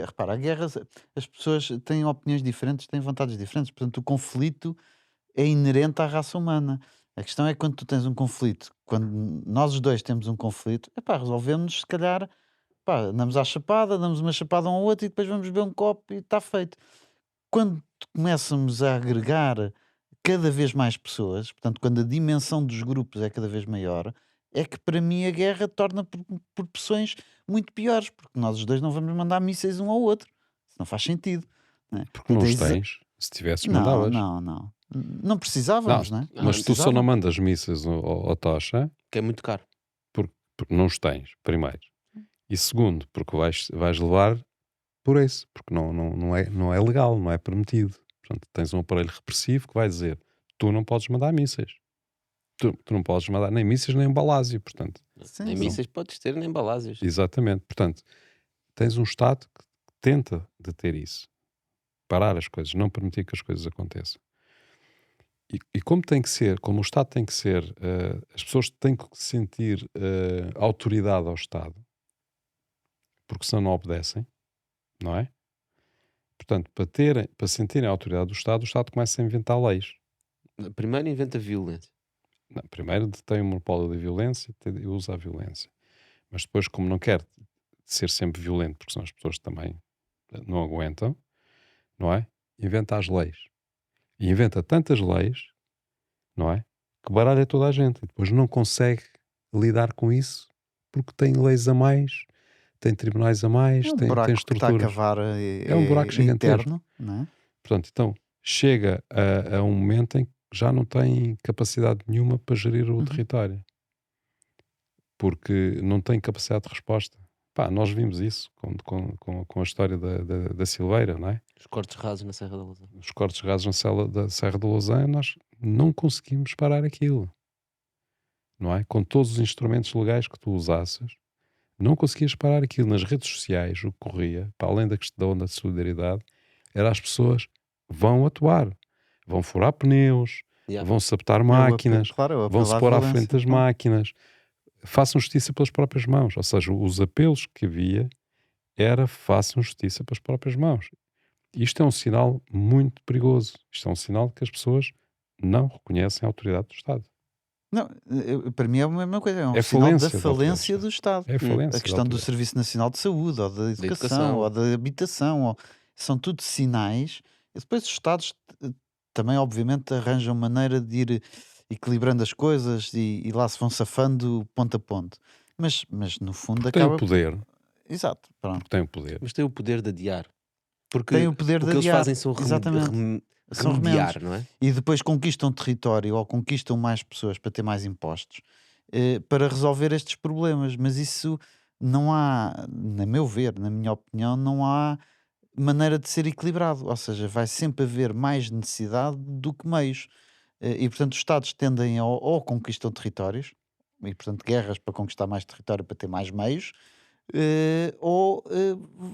Repara, a guerra, as pessoas têm opiniões diferentes, têm vontades diferentes, portanto, o conflito é inerente à raça humana. A questão é quando tu tens um conflito, quando nós os dois temos um conflito, resolvemos, se calhar, andamos à chapada, damos uma chapada um ao outro e depois vamos beber um copo e está feito. Quando começamos a agregar cada vez mais pessoas, portanto, quando a dimensão dos grupos é cada vez maior, é que para mim a guerra torna proporções muito piores, porque nós os dois não vamos mandar mísseis um ao outro. Isso não faz sentido. Não é? Porque não Portanto, os tens. Se tivesses, Não, mandavas. não. Não precisávamos, não é? Não, Mas não tu só precisava. não mandas mísseis ao Tocha Que é muito caro. porque não os tens, primeiro. E segundo, porque vais levar por isso, porque não é legal, não é permitido. Portanto, tens um aparelho repressivo que vai dizer: tu não podes mandar mísseis, tu não podes mandar nem mísseis nem balásio. Portanto, Sim, Nem sim. mísseis podes ter, nem balásios. exatamente. Portanto, tens um Estado que tenta deter isso, parar as coisas, não permitir que as coisas aconteçam. E como tem que ser, como o Estado tem que ser, as pessoas têm que sentir autoridade ao Estado, porque senão não obedecem, não é? Portanto, para sentirem a autoridade do Estado começa a inventar leis. Primeiro inventa violência. Não, primeiro detém o monopólio da violência e usa a violência. Mas depois, como não quer ser sempre violento, porque senão as pessoas também não aguentam, não é? Inventa as leis. E inventa tantas leis, não é? Que baralha toda a gente. E depois não consegue lidar com isso porque tem leis a mais, tem tribunais a mais, É um tem buraco que está a estruturas. cavar É um buraco gigantesco. eterno, não é? Portanto, então chega a um momento em que já não tem capacidade nenhuma para gerir o Uhum. território, porque não tem capacidade de resposta. Pá, nós vimos isso com a história da Silveira, não é? Os cortes rasos na Serra da Lousã. Os cortes rasos da Serra da Lousã, nós não conseguimos parar aquilo, não é? Com todos os instrumentos legais que tu usasses, não conseguias parar aquilo. Nas redes sociais, o que corria, para além da questão da onda de solidariedade, era as pessoas vão atuar, vão furar pneus, Yeah. vão sabotar É o apelo, máquinas, claro, é o vão apelo se à pôr à violência, frente das claro. máquinas, façam justiça pelas próprias mãos. Ou seja, os apelos que havia era façam justiça pelas próprias mãos. Isto é um sinal muito perigoso. Isto é um sinal que as pessoas não reconhecem a autoridade do Estado. Não, para mim é a mesma coisa, é um É sinal da falência da autoridade do falência do Estado. É A falência da questão do autoridade. Serviço Nacional de Saúde, ou da Educação, educação. ou da Habitação, são tudo sinais. E depois os Estados também, obviamente, arranjam maneira de ir equilibrando as coisas e lá se vão safando ponto a ponto. Mas no fundo Porque tem o acaba. poder, Exato, pronto. porque tem o poder. Mas tem o poder de adiar. Porque Tem o poder o de que eles adiar, fazem são exatamente. São remediar, remendos. não é? E depois conquistam território ou conquistam mais pessoas para ter mais impostos para resolver estes problemas. Mas isso não há, na meu ver, na minha opinião, não há maneira de ser equilibrado. Ou seja, vai sempre haver mais necessidade do que meios. E portanto, os Estados tendem ou conquistam territórios, e portanto, guerras para conquistar mais território para ter mais meios, ou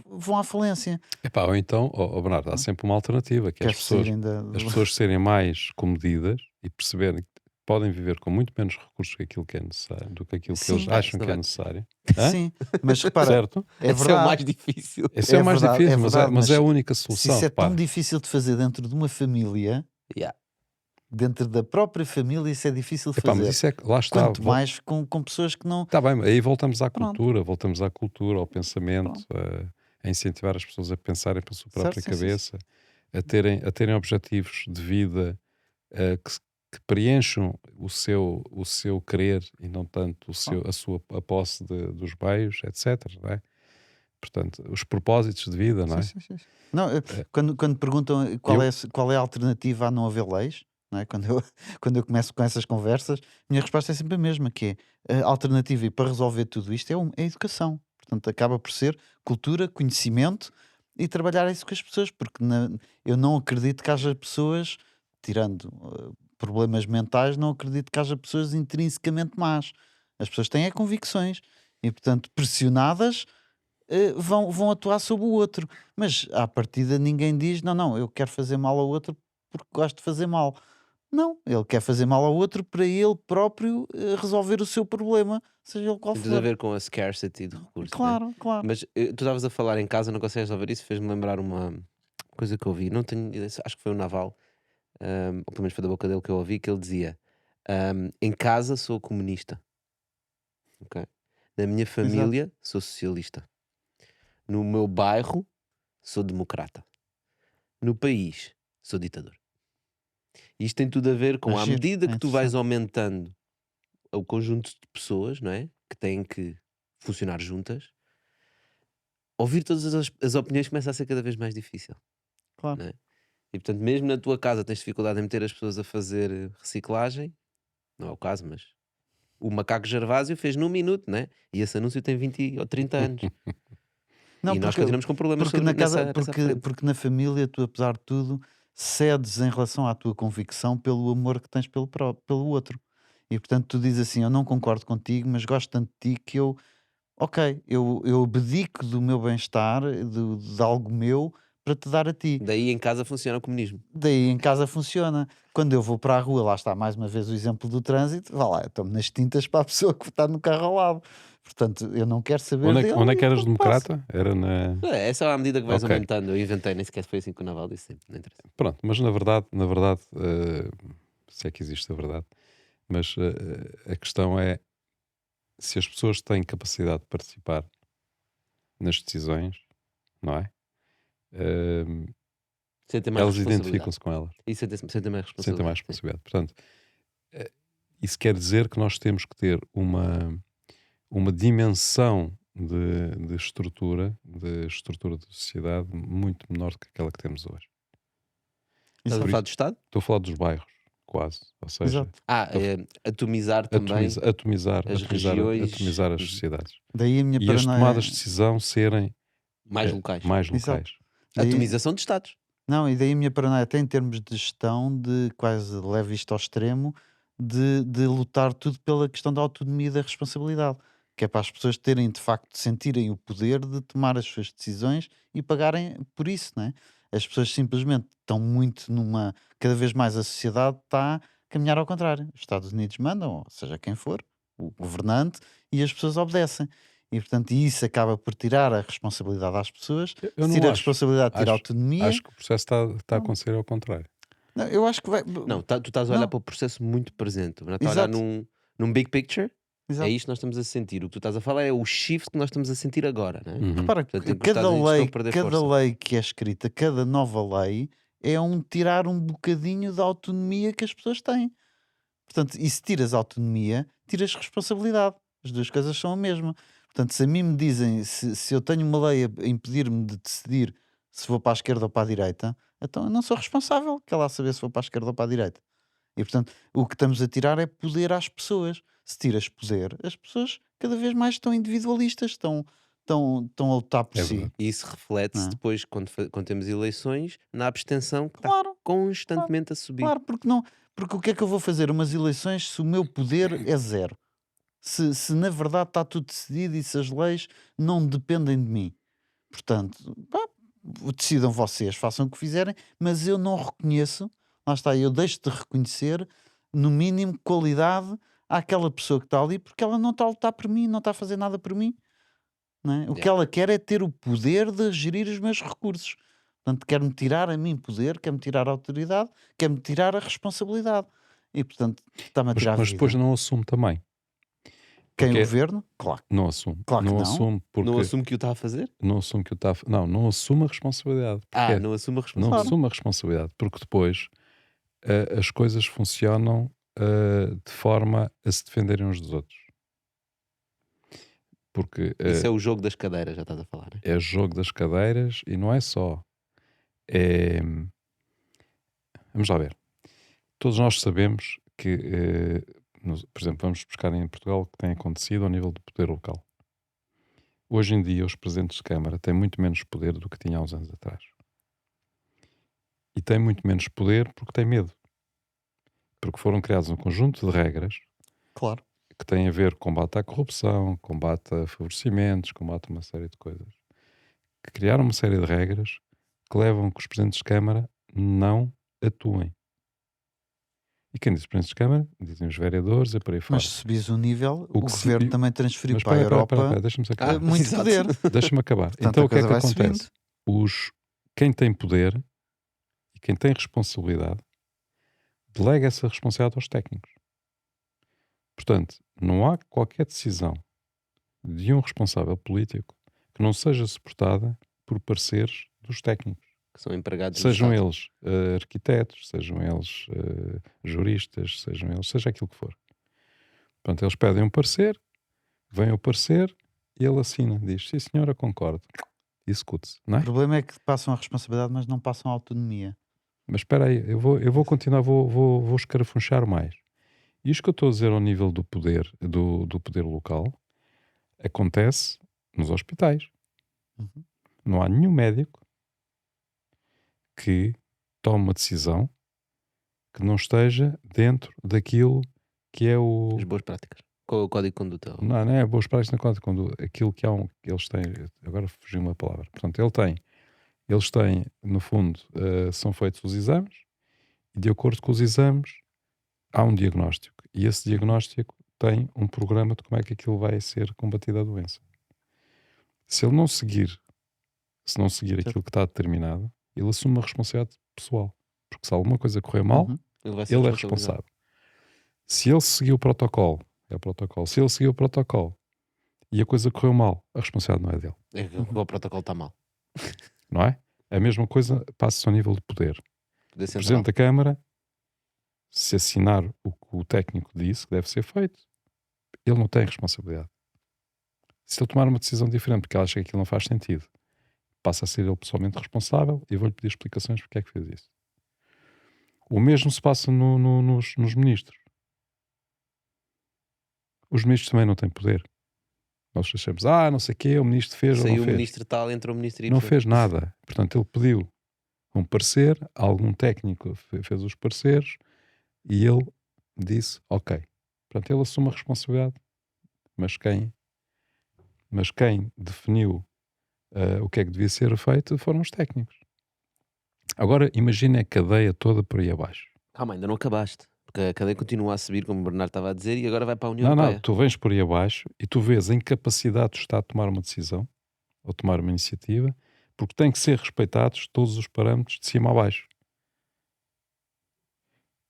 vão à falência. Epá, ou então, Bernardo, há sempre uma alternativa, que é Queres sair ainda? as pessoas serem mais comedidas e perceberem que podem viver com muito menos recursos que aquilo que é necessário, do que aquilo que eles Sim, Ah, acham isso não que é vai. necessário. Hã? sim, mas repara, Certo? é Esse é o mais verdade, difícil. Esse é o mais difícil, verdade, mas é a mas única se solução, isso é tão repara. difícil de fazer dentro de uma família, Yeah. dentro da própria família, isso é difícil de Epá, mas fazer. isso é, lá está, Quanto mais com pessoas que não. está bem, aí voltamos Pronto, à cultura, ao pensamento, pronto. a incentivar as pessoas a pensarem pela sua Certo, própria sim, sim, sim. cabeça, a terem objetivos de vida que preencham o seu querer e não tanto a posse dos bens, etc. Não é? Portanto, os propósitos de vida, não Sim, é? sim, sim. Não, Eh, quando perguntam Eu, qual é a alternativa a não haver leis, não é? Quando eu começo com essas conversas, a minha resposta é sempre a mesma, que é a alternativa e para resolver tudo isto é a educação. Portanto, acaba por ser cultura, conhecimento e trabalhar isso com as pessoas, porque eu não acredito que haja pessoas, tirando problemas mentais, não acredito que haja pessoas intrinsecamente más. As pessoas têm é convicções e, portanto, pressionadas vão atuar sobre o outro. Mas à partida ninguém diz: não, não, eu quero fazer mal ao outro porque gosto de fazer mal. Não, ele quer fazer mal ao outro para ele próprio resolver o seu problema, seja ele qual Tem tudo a for. ver com a scarcity de recursos, né? Claro, claro. Mas tu estavas a falar em casa, não consegues resolver isso, fez-me lembrar uma coisa que eu ouvi. Não tenho, acho que foi o Naval, ou pelo menos foi da boca dele que eu ouvi, que ele dizia: em casa sou comunista, ok? Na minha Exato. família sou socialista. No meu bairro sou democrata. No país sou ditador. Isto tem tudo a ver com, à Agir, medida é que tu vais interessante. aumentando o conjunto de pessoas, não é? Que têm que funcionar juntas, ouvir todas as opiniões começa a ser cada vez mais difícil, Claro. não é? E portanto, mesmo na tua casa tens dificuldade em meter as pessoas a fazer reciclagem, não é o caso, mas o macaco Gervásio fez num minuto, né? E esse anúncio tem 20 ou 30 anos. Não, E nós porque, continuamos com problemas porque na casa, nessa porque, frente. porque na família, tu, apesar de tudo, cedes em relação à tua convicção pelo amor que tens pelo outro. E portanto, tu dizes assim: eu não concordo contigo, mas gosto tanto de ti que ok, eu abdico do meu bem-estar, de algo meu, para te dar a ti. Daí em casa funciona o comunismo. Daí em casa funciona. Quando eu vou para a rua, lá está mais uma vez o exemplo do trânsito, vá lá, eu tomo nas tintas para a pessoa que está no carro ao lado. Portanto, eu não quero saber dele Onde é que e eras pronto, passo. democrata? Era na. Essa é a medida que vais Ok, aumentando. Eu inventei, nem sequer foi assim que o Naval disse sempre. Não interessa. pronto, mas na verdade, se é que existe a verdade, mas a questão é se as pessoas têm capacidade de participar nas decisões, não é? Eh, Sentem mais Elas responsabilidade. identificam-se com elas, E sentem mais sentem mais responsabilidade. Sim. responsabilidade. Portanto, eh, isso quer dizer que nós temos que ter uma dimensão de estrutura de sociedade muito menor do que aquela que temos hoje. Estás a Exato. falar do Estado? Estou a falar dos bairros, quase. Ou seja, Exato. Atomizar também atomizar as regiões as sociedades. Daí a minha E as paranoia. tomadas de decisão serem mais locais. mais Exato. locais. Daí, Atomização de Estados. não, e daí a minha paranoia, até em termos de gestão, de quase leve isto ao extremo, de lutar tudo pela questão da autonomia e da responsabilidade. Que é para as pessoas terem, de facto, sentirem o poder de tomar as suas decisões e pagarem por isso, não é? As pessoas simplesmente estão muito numa. Cada vez mais a sociedade está a caminhar ao contrário. Os Estados Unidos mandam, ou seja, quem for, o governante, e as pessoas obedecem. E, portanto, isso acaba por tirar a responsabilidade às pessoas. Eu Se tira não a acho. responsabilidade, tira a autonomia. Acho que o processo está a Não, acontecer ao contrário. não, eu acho que vai. Não, tu estás a olhar Não, para o processo muito presente. Não estás a olhar exato, num big picture. É exato. isto que nós estamos a sentir. O que tu estás a falar é o shift que nós estamos a sentir agora. Não é? Uhum. Repara, Portanto, que os Estados Unidos estão a perder cada força. lei que é escrita, cada nova lei, é tirar um bocadinho da autonomia que as pessoas têm. Portanto, e se tiras autonomia, tiras responsabilidade. As duas coisas são a mesma. Portanto, se a mim me dizem, se eu tenho uma lei a impedir-me de decidir se vou para a esquerda ou para a direita, então eu não sou responsável. Quer lá saber se vou para a esquerda ou para a direita. E, portanto, o que estamos a tirar é poder às pessoas. Se tiras poder, as pessoas cada vez mais estão individualistas, estão a lutar por É si. verdade. E isso reflete-se Não é? depois, quando temos eleições, na abstenção que está Claro, claro, constantemente a subir. claro, porque não. Porque o que é que eu vou fazer umas eleições se o meu poder é zero? Se na verdade está tudo decidido e se as leis não dependem de mim. Portanto, pá, decidam vocês, façam o que fizerem, mas eu não reconheço, lá está, eu deixo de reconhecer, no mínimo, qualidade àquela pessoa que está ali, porque ela não está a lutar por mim, não está a fazer nada por mim. Não é? O que Yeah. ela quer é ter o poder de gerir os meus recursos. Portanto, quer-me tirar a mim poder, quer-me tirar a autoridade, quer-me tirar a responsabilidade. E, portanto, está-me a tirar a Mas depois vida. não assume também. Quem? O Porque governo? Claro, não assume. claro que Não não. assume Não porque assume que o está a fazer? não assume que o está a não assume a responsabilidade. Porquê? Não assume a Não responsabilidade. Claro. assume a responsabilidade. Porque depois as coisas funcionam de forma a se defenderem uns dos outros. Porque Isso é o jogo das cadeiras, já estás a falar. Né? é jogo das cadeiras e não é só. É... Vamos lá ver. Todos nós sabemos que, por exemplo, vamos buscar em Portugal o que tem acontecido ao nível do poder local. Hoje em dia, os presidentes de Câmara têm muito menos poder do que tinha há uns anos atrás. E têm muito menos poder porque têm medo. Porque foram criados um conjunto de regras Claro. que têm a ver com combate à corrupção, combate a favorecimentos, combate a uma série de coisas. Que criaram uma série de regras que levam a que os presidentes de Câmara não atuem. E quem diz presidentes de Câmara, dizem os vereadores e por aí fora. Mas se subis o nível, O o que governo subiu- também transferiu Mas para a Europa deixa-me acabar. muito exato. poder. Deixa-me acabar. Portanto, Então a o que é coisa que vai acontece? Quem tem poder e quem tem responsabilidade delega essa responsabilidade aos técnicos. Portanto, não há qualquer decisão de um responsável político que não seja suportada por pareceres dos técnicos. Que são empregados do Sejam Estado. eles arquitetos, sejam eles juristas, seja aquilo que for. Portanto, eles pedem um parecer, vem o parecer e ele assina, diz, sim senhora, concordo. Execute-se, não O é? problema é que passam a responsabilidade, mas não passam a autonomia. Mas espera aí, eu vou continuar, vou escarafunchar mais. Isto que eu estou a dizer ao nível do poder, do poder local, acontece nos hospitais. Uhum. Não há nenhum médico que tome uma decisão que não esteja dentro daquilo que é As o. boas práticas. Com o código de conduta. Não é boas práticas na conta, quando aquilo que há eles têm. Agora fugiu uma palavra. Portanto, eles têm, no fundo, são feitos os exames e, de acordo com os exames, há um diagnóstico. E esse diagnóstico tem um programa de como é que aquilo vai ser combatida a doença. Se ele não seguir, se não seguir Certo. aquilo que está determinado, ele assume uma responsabilidade pessoal. Porque se alguma coisa correr mal, Uhum. Ele vai ser ele é responsabilizado. responsável. Se ele seguiu o protocolo, é o protocolo. Se ele seguiu o protocolo e a coisa correu mal, a responsabilidade não é dele. É que o protocolo está mal. Não é? A mesma coisa passa-se ao nível de poder. Poder O central. Presidente da Câmara, se assinar o que o técnico disse que deve ser feito, ele não tem responsabilidade. Se ele tomar uma decisão diferente porque ele acha que aquilo não faz sentido, passa a ser ele pessoalmente responsável e vou-lhe pedir explicações porque é que fez isso. O mesmo se passa nos ministros. Os ministros também não têm poder. Nós achamos, não sei o quê, o ministro fez ou não Saiu o fez. ministro tal, entrou o ministro Não Y. fez nada. Portanto, ele pediu um parecer, algum técnico fez os pareceres e ele disse, ok. Portanto, ele assume a responsabilidade. Mas quem definiu o que é que devia ser feito foram os técnicos. Agora, imagina a cadeia toda por aí abaixo. Calma, ainda não acabaste. Porque a cadeia continua a subir, como o Bernardo estava a dizer, e agora vai para a União Não, Europeia. tu vens por aí abaixo e tu vês a incapacidade do Estado de tomar uma decisão ou tomar uma iniciativa, porque tem que ser respeitados todos os parâmetros de cima a baixo.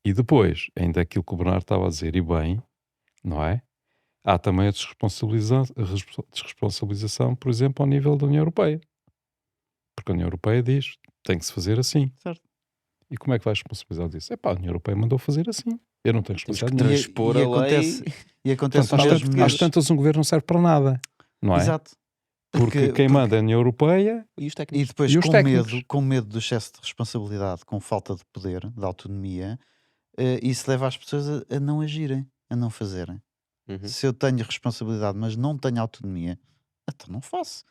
E depois, ainda aquilo que o Bernardo estava a dizer, e bem, não é? Há também a desresponsabilização, por exemplo, ao nível da União Europeia. Porque a União Europeia diz, tem que se fazer assim. Certo. E como é que vais responsabilizar disso? A União Europeia mandou fazer assim. Eu não tenho Temos que responsabilidade nenhuma. transpor a lei. Acontece Portanto, o mesmo às tantas um governo não serve para nada, não é? Exato. Porque quem manda é a União Europeia. E os E técnicos. depois, E os técnicos? com medo do excesso de responsabilidade, com falta de poder, de autonomia, isso leva as pessoas a não agirem, a não fazerem. Uhum. Se eu tenho responsabilidade, mas não tenho autonomia, então não faço.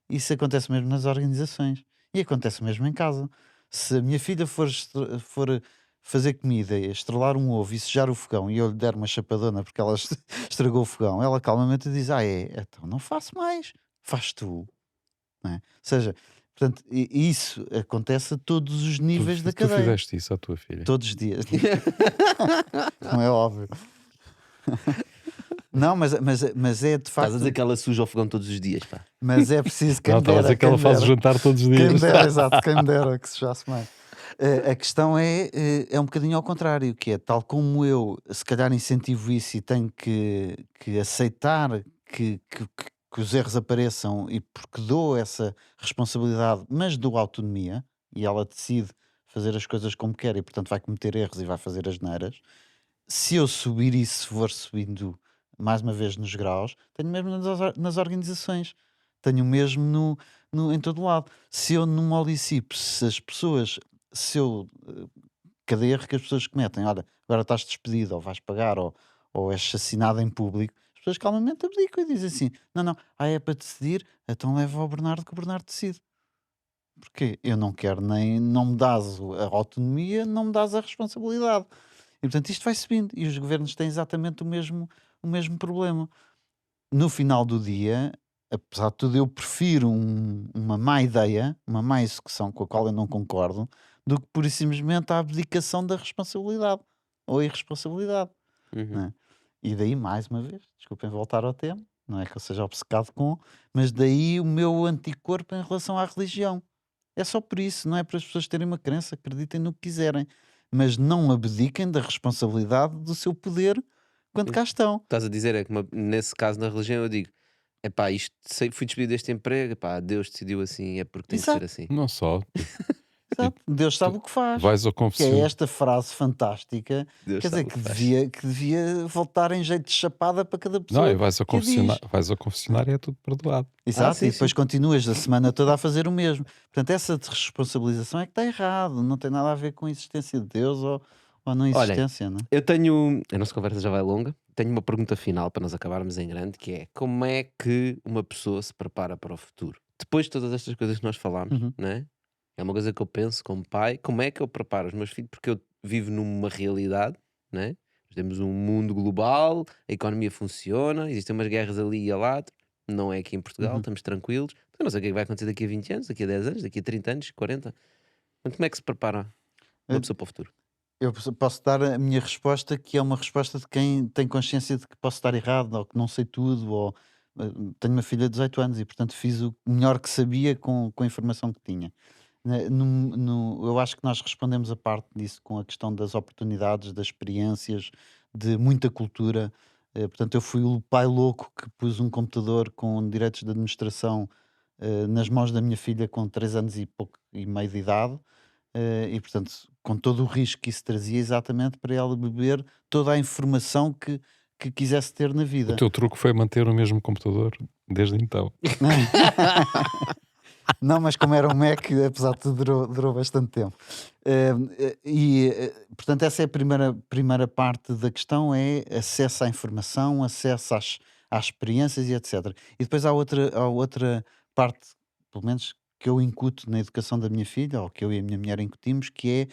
Isso acontece mesmo nas organizações e acontece mesmo em casa. Se a minha filha for fazer comida, estrelar um ovo e sujar o fogão e eu lhe der uma chapadona porque ela estragou o fogão, ela calmamente diz: então não faço mais, faz tu. Não é? Ou seja, portanto, isso acontece a todos os níveis da Tu cadeia. fizeste isso à tua filha. Todos os dias. Não é óbvio. Não, mas é de Estás facto. a dizer que ela suja o fogão todos os dias, pá. Mas é preciso quem Não, me estava a dera, dizer que ela quem me faz o dera. jantar todos os Quem me dias. dera, exato, quem me dera que sujasse mais. A questão é um bocadinho ao contrário, que é tal como eu, se calhar, incentivo isso e tenho que aceitar que os erros apareçam e porque dou essa responsabilidade, mas dou autonomia e ela decide fazer as coisas como quer e, portanto, vai cometer erros e vai fazer as neiras. Se eu subir isso, se for subindo mais uma vez nos graus, tenho mesmo nas organizações, tenho mesmo em todo lado. Se eu não molicipo, se as pessoas, se eu, cada erro que as pessoas cometem, olha, agora estás despedido, ou vais pagar, ou és assassinado em público, as pessoas calmamente abdicam e dizem assim: não, é para decidir, então leva ao Bernardo que o Bernardo decide. Porque eu não quero não me dás a autonomia, não me dás a responsabilidade. E portanto isto vai subindo e os governos têm exatamente o mesmo problema. No final do dia, apesar de tudo, eu prefiro uma má ideia, uma má execução com a qual eu não concordo, do que pura e simplesmente a abdicação da responsabilidade ou a irresponsabilidade. Uhum. Não é? E daí, mais uma vez, desculpem voltar ao tema, não é que eu seja obcecado com, mas daí o meu anticorpo em relação à religião. É só por isso, não é para as pessoas terem uma crença, acreditem no que quiserem, mas não abdiquem da responsabilidade do seu poder quando cá estão. Estás a dizer é que nesse caso na religião eu digo: epá, fui despedido deste emprego, epá, Deus decidiu assim, é porque tem que ser Exato. assim. Não só. Exato. Deus sabe o que faz. Vais ao Que é confessionário. esta frase fantástica, Deus quer sabe dizer, o que faz. que devia voltar em jeito de chapada para cada pessoa. Não, e vais ao que a diz. confessionário e é tudo perdoado. Exato, sim, e depois sim. continuas a semana toda a fazer o mesmo. Portanto, essa responsabilização é que está errado, não tem nada a ver com a existência de Deus ou não Olhem, existência, não é? eu tenho. A nossa conversa já vai longa. Tenho uma pergunta final para nós acabarmos em grande, que é: como é que uma pessoa se prepara para o futuro? depois de todas estas coisas que nós falámos, Uhum. não é? É uma coisa que eu penso como pai, como é que eu preparo os meus filhos, porque eu vivo numa realidade, não é? Nós temos um mundo global, a economia funciona, existem umas guerras ali e lá, não é aqui em Portugal, Uhum. estamos tranquilos. Eu não sei o que é que vai acontecer daqui a 20 anos, daqui a 10 anos, daqui a 30 anos, 40. Portanto, como é que se prepara uma Eh, pessoa para o futuro? Eu posso dar a minha resposta, que é uma resposta de quem tem consciência de que posso estar errado, ou que não sei tudo, ou tenho uma filha de 18 anos e, portanto, fiz o melhor que sabia com a informação que tinha. Eu acho que nós respondemos a parte disso com a questão das oportunidades, das experiências, de muita cultura. Portanto, eu fui o pai louco que pus um computador com direitos de administração nas mãos da minha filha com 3 anos e pouco e meio de idade. E, portanto, com todo o risco que isso trazia, exatamente para ela beber toda a informação que quisesse ter na O vida. teu truque foi manter o mesmo computador desde então. Não, mas como era um Mac, apesar de tudo, durou bastante tempo. Portanto, essa é a primeira parte da questão, é acesso à informação, acesso às experiências e etc. E depois há outra parte, pelo menos que eu incuto na educação da minha filha, ou que eu e a minha mulher incutimos, que é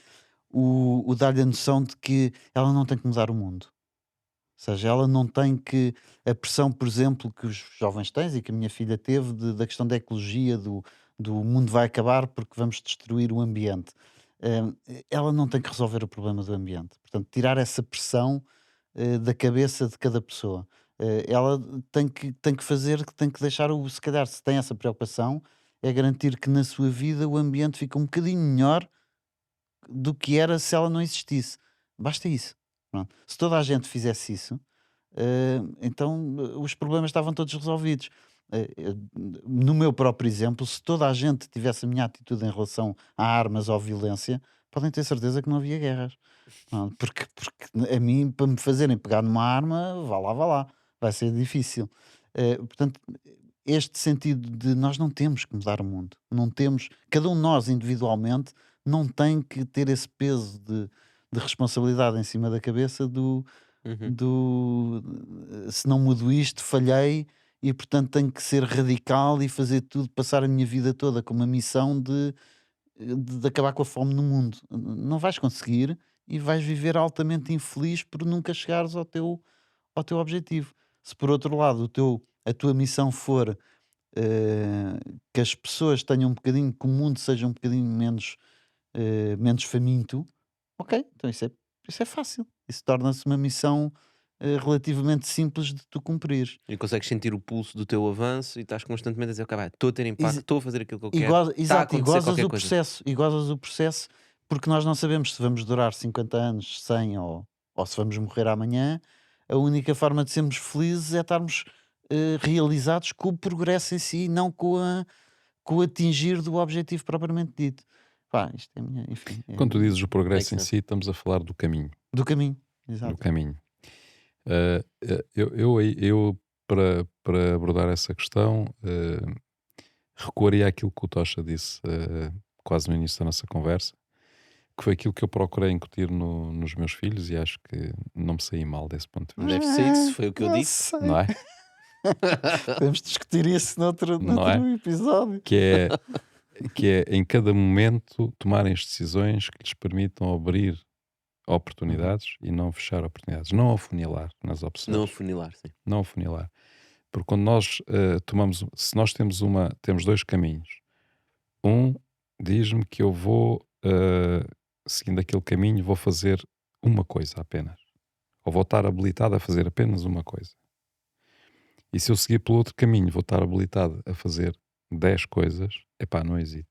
o dar-lhe a noção de que ela não tem que mudar o mundo. Ou seja, ela não tem que. A pressão, por exemplo, que os jovens têm e que a minha filha teve, da questão da ecologia, do mundo vai acabar porque vamos destruir o ambiente. Ela não tem que resolver o problema do ambiente. Portanto, tirar essa pressão da cabeça de cada pessoa. Ela tem que fazer, tem que deixar, se calhar, se tem essa preocupação, é garantir que na sua vida o ambiente fica um bocadinho melhor do que era se ela não existisse. Basta isso. Pronto. Se toda a gente fizesse isso, então os problemas estavam todos resolvidos. No meu próprio exemplo, se toda a gente tivesse a minha atitude em relação a armas ou violência, podem ter certeza que não havia guerras. Pronto, porque a mim, para me fazerem pegar numa arma, vá lá, vai ser difícil. Portanto, este sentido de nós não temos que mudar o mundo, não temos, cada um de nós individualmente não tem que ter esse peso de responsabilidade em cima da cabeça Uhum. se não mudo isto, falhei e portanto tenho que ser radical e fazer tudo, passar a minha vida toda com uma missão de acabar com a fome no mundo. Não vais conseguir e vais viver altamente infeliz por nunca chegares ao teu objetivo. Se por outro lado a tua missão for que as pessoas tenham um bocadinho, que o mundo seja um bocadinho menos faminto, ok, então isso é fácil. Isso torna-se uma missão relativamente simples de tu cumprires. E consegues sentir o pulso do teu avanço e estás constantemente a dizer, ok, vai, estou a ter impacto, Ex- estou a fazer aquilo que eu quero, está a Exato, e acontecer gozas qualquer o coisa. processo, e gozas o processo, porque nós não sabemos se vamos durar 50 anos, 100 ou se vamos morrer amanhã. A única forma de sermos felizes é estarmos realizados com o progresso em si, não com o atingir do objetivo propriamente dito. Pá, isto é a minha, enfim, Quando tu dizes o Makes progresso em sense. si, estamos a falar do caminho. do caminho. Do Exato. caminho. Eu para abordar essa questão, recuaria àquilo que o Tocha disse quase no início da nossa conversa, que foi aquilo que eu procurei incutir nos meus filhos e acho que não me saí mal desse ponto de vista, Deve ser isso, foi o que eu Não disse. sei. não é? Podemos discutir isso noutro Não é? episódio. Que é em cada momento tomarem as decisões que lhes permitam abrir oportunidades e não fechar oportunidades, não afunilar nas opções. Não afunilar, sim. Não afunilar. Porque quando nós se nós temos dois caminhos, um diz-me que eu vou, seguindo aquele caminho, vou fazer uma coisa apenas, ou vou estar habilitado a fazer apenas uma coisa. E se eu seguir pelo outro caminho, vou estar habilitado a fazer 10 coisas, epá, não hesito.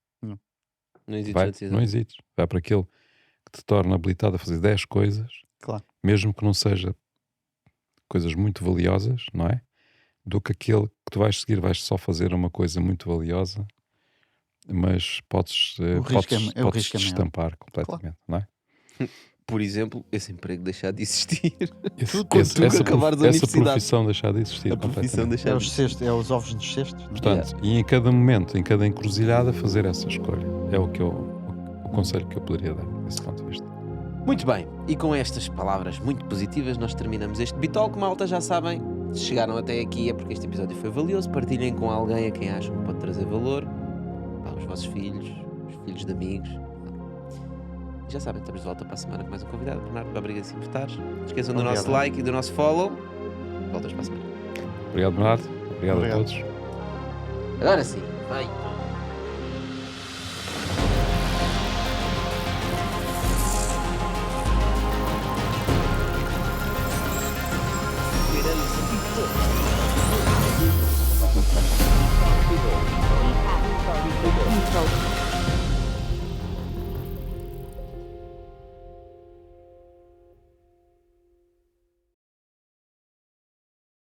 Não existe Vai, na decisão. não hesites. Vai para aquele que te torna habilitado a fazer 10 coisas, Claro. mesmo que não seja coisas muito valiosas, não é? Do que aquele que tu vais seguir, vais só fazer uma coisa muito valiosa, mas podes O risco é te maior. estampar completamente, não é? Por exemplo, esse emprego deixar de existir. Esse- tu que acabares a essa universidade. profissão deixar de existir A profissão completamente. deixar de existir. É os ovos nos cestos. Não é? Portanto, e em cada momento, em cada encruzilhada, fazer essa escolha. É o conselho que eu poderia dar desse ponto de vista. Muito bem, e com estas palavras muito positivas nós terminamos este Bitalk. Malta, já sabem, se chegaram até aqui é porque este episódio foi valioso. Partilhem com alguém a quem acham que pode trazer valor, pá, os vossos filhos, os filhos de amigos. Já sabem, estamos de volta para a semana com mais um convidado. Bernardo, obrigadíssimo por estares. Não esqueçam do nosso Obrigado. like e do nosso follow. Voltas para a semana. Obrigado, Bernardo. Obrigado a Obrigado. todos. Agora sim, vai.